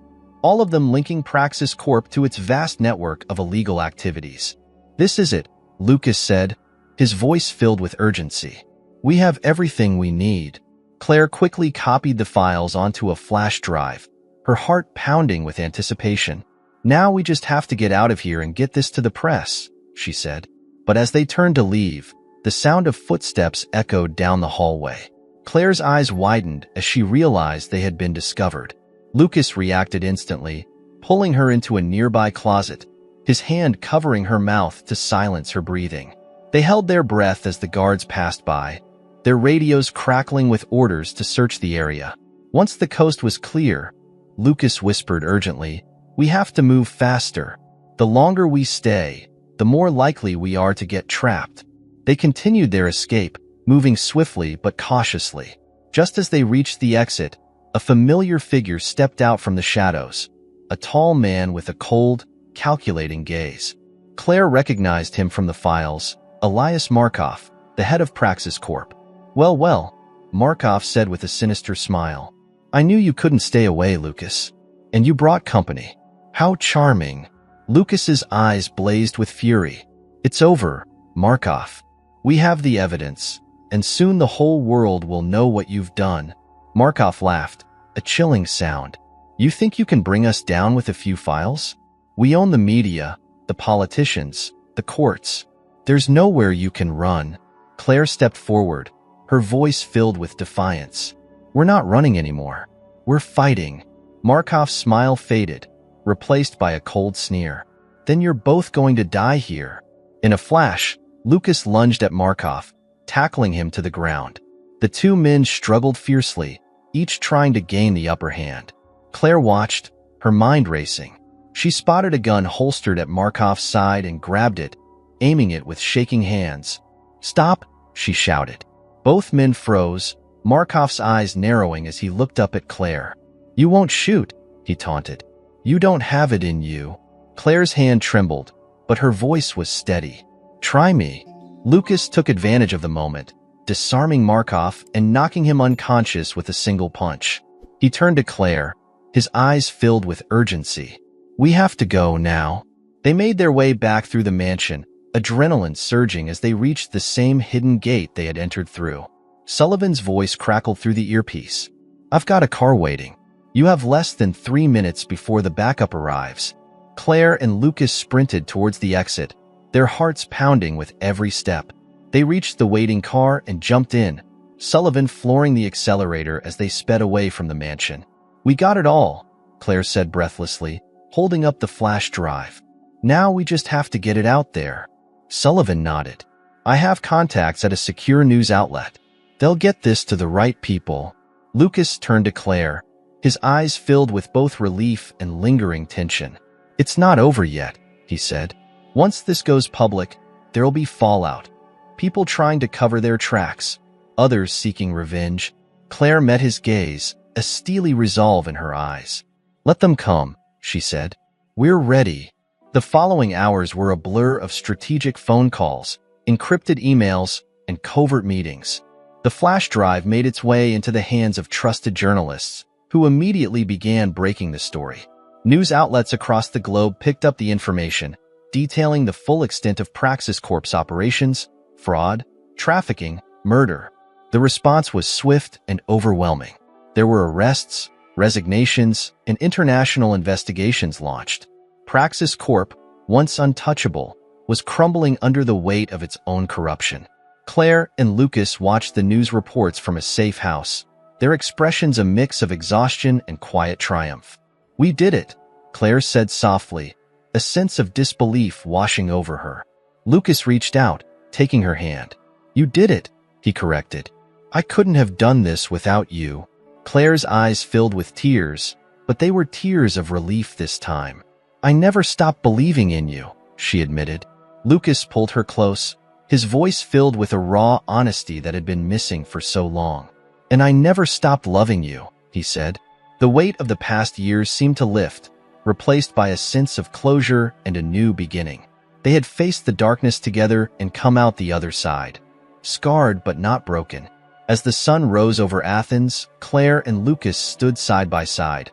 Speaker 1: all of them linking Praxis Corp to its vast network of illegal activities. "This is it," Lucas said, his voice filled with urgency. "We have everything we need." Claire quickly copied the files onto a flash drive, her heart pounding with anticipation. "Now we just have to get out of here and get this to the press," she said. But as they turned to leave, the sound of footsteps echoed down the hallway. Claire's eyes widened as she realized they had been discovered. Lucas reacted instantly, pulling her into a nearby closet, his hand covering her mouth to silence her breathing. They held their breath as the guards passed by, their radios crackling with orders to search the area. Once the coast was clear, Lucas whispered urgently, "We have to move faster. The longer we stay, the more likely we are to get trapped." They continued their escape, moving swiftly but cautiously. Just as they reached the exit, a familiar figure stepped out from the shadows, a tall man with a cold, calculating gaze. Claire recognized him from the files, Elias Markov, the head of Praxis Corp. "Well, well," Markov said with a sinister smile. "I knew you couldn't stay away, Lucas. And you brought company. How charming." Lucas's eyes blazed with fury. "It's over, Markov. We have the evidence, and soon the whole world will know what you've done." Markov laughed, a chilling sound. "You think you can bring us down with a few files? We own the media, the politicians, the courts. There's nowhere you can run." Claire stepped forward, her voice filled with defiance. "We're not running anymore. We're fighting." Markov's smile faded, replaced by a cold sneer. "Then you're both going to die here." In a flash, Lucas lunged at Markov, tackling him to the ground. The two men struggled fiercely, each trying to gain the upper hand. Claire watched, her mind racing. She spotted a gun holstered at Markov's side and grabbed it, aiming it with shaking hands. "Stop!" she shouted. Both men froze, Markov's eyes narrowing as he looked up at Claire. "You won't shoot," he taunted. "You don't have it in you." Claire's hand trembled, but her voice was steady. "Try me." Lucas took advantage of the moment, disarming Markov and knocking him unconscious with a single punch. He turned to Claire, his eyes filled with urgency. "We have to go now." They made their way back through the mansion, adrenaline surging as they reached the same hidden gate they had entered through. Sullivan's voice crackled through the earpiece. "I've got a car waiting. You have less than 3 minutes before the backup arrives." Claire and Lucas sprinted towards the exit, their hearts pounding with every step. They reached the waiting car and jumped in, Sullivan flooring the accelerator as they sped away from the mansion. "We got it all," Claire said breathlessly, holding up the flash drive. "Now we just have to get it out there." Sullivan nodded. "I have contacts at a secure news outlet. They'll get this to the right people." Lucas turned to Claire, his eyes filled with both relief and lingering tension. "It's not over yet," he said. "Once this goes public, there'll be fallout. People trying to cover their tracks, others seeking revenge." Claire met his gaze, a steely resolve in her eyes. "Let them come," she said. "We're ready." The following hours were a blur of strategic phone calls, encrypted emails, and covert meetings. The flash drive made its way into the hands of trusted journalists, who immediately began breaking the story. News outlets across the globe picked up the information, detailing the full extent of Praxis Corp's operations, fraud, trafficking, murder. The response was swift and overwhelming. There were arrests, resignations, and international investigations launched. Praxis Corp, once untouchable, was crumbling under the weight of its own corruption. Claire and Lucas watched the news reports from a safe house, their expressions a mix of exhaustion and quiet triumph. "We did it," Claire said softly, a sense of disbelief washing over her. Lucas reached out, taking her hand. "You did it," he corrected. "I couldn't have done this without you." Claire's eyes filled with tears, but they were tears of relief this time. "I never stopped believing in you," she admitted. Lucas pulled her close, his voice filled with a raw honesty that had been missing for so long. "And I never stopped loving you," he said. The weight of the past years seemed to lift, replaced by a sense of closure and a new beginning. They had faced the darkness together and come out the other side, scarred but not broken. As the sun rose over Athens, Claire and Lucas stood side by side,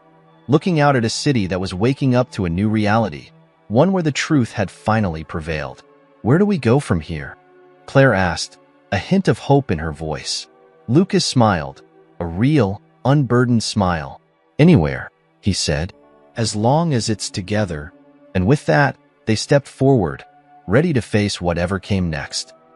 Speaker 1: looking out at a city that was waking up to a new reality, one where the truth had finally prevailed. "Where do we go from here?" Claire asked, a hint of hope in her voice. Lucas smiled, a real, unburdened smile. "Anywhere," he said, "as long as it's together." And with that, they stepped forward, ready to face whatever came next.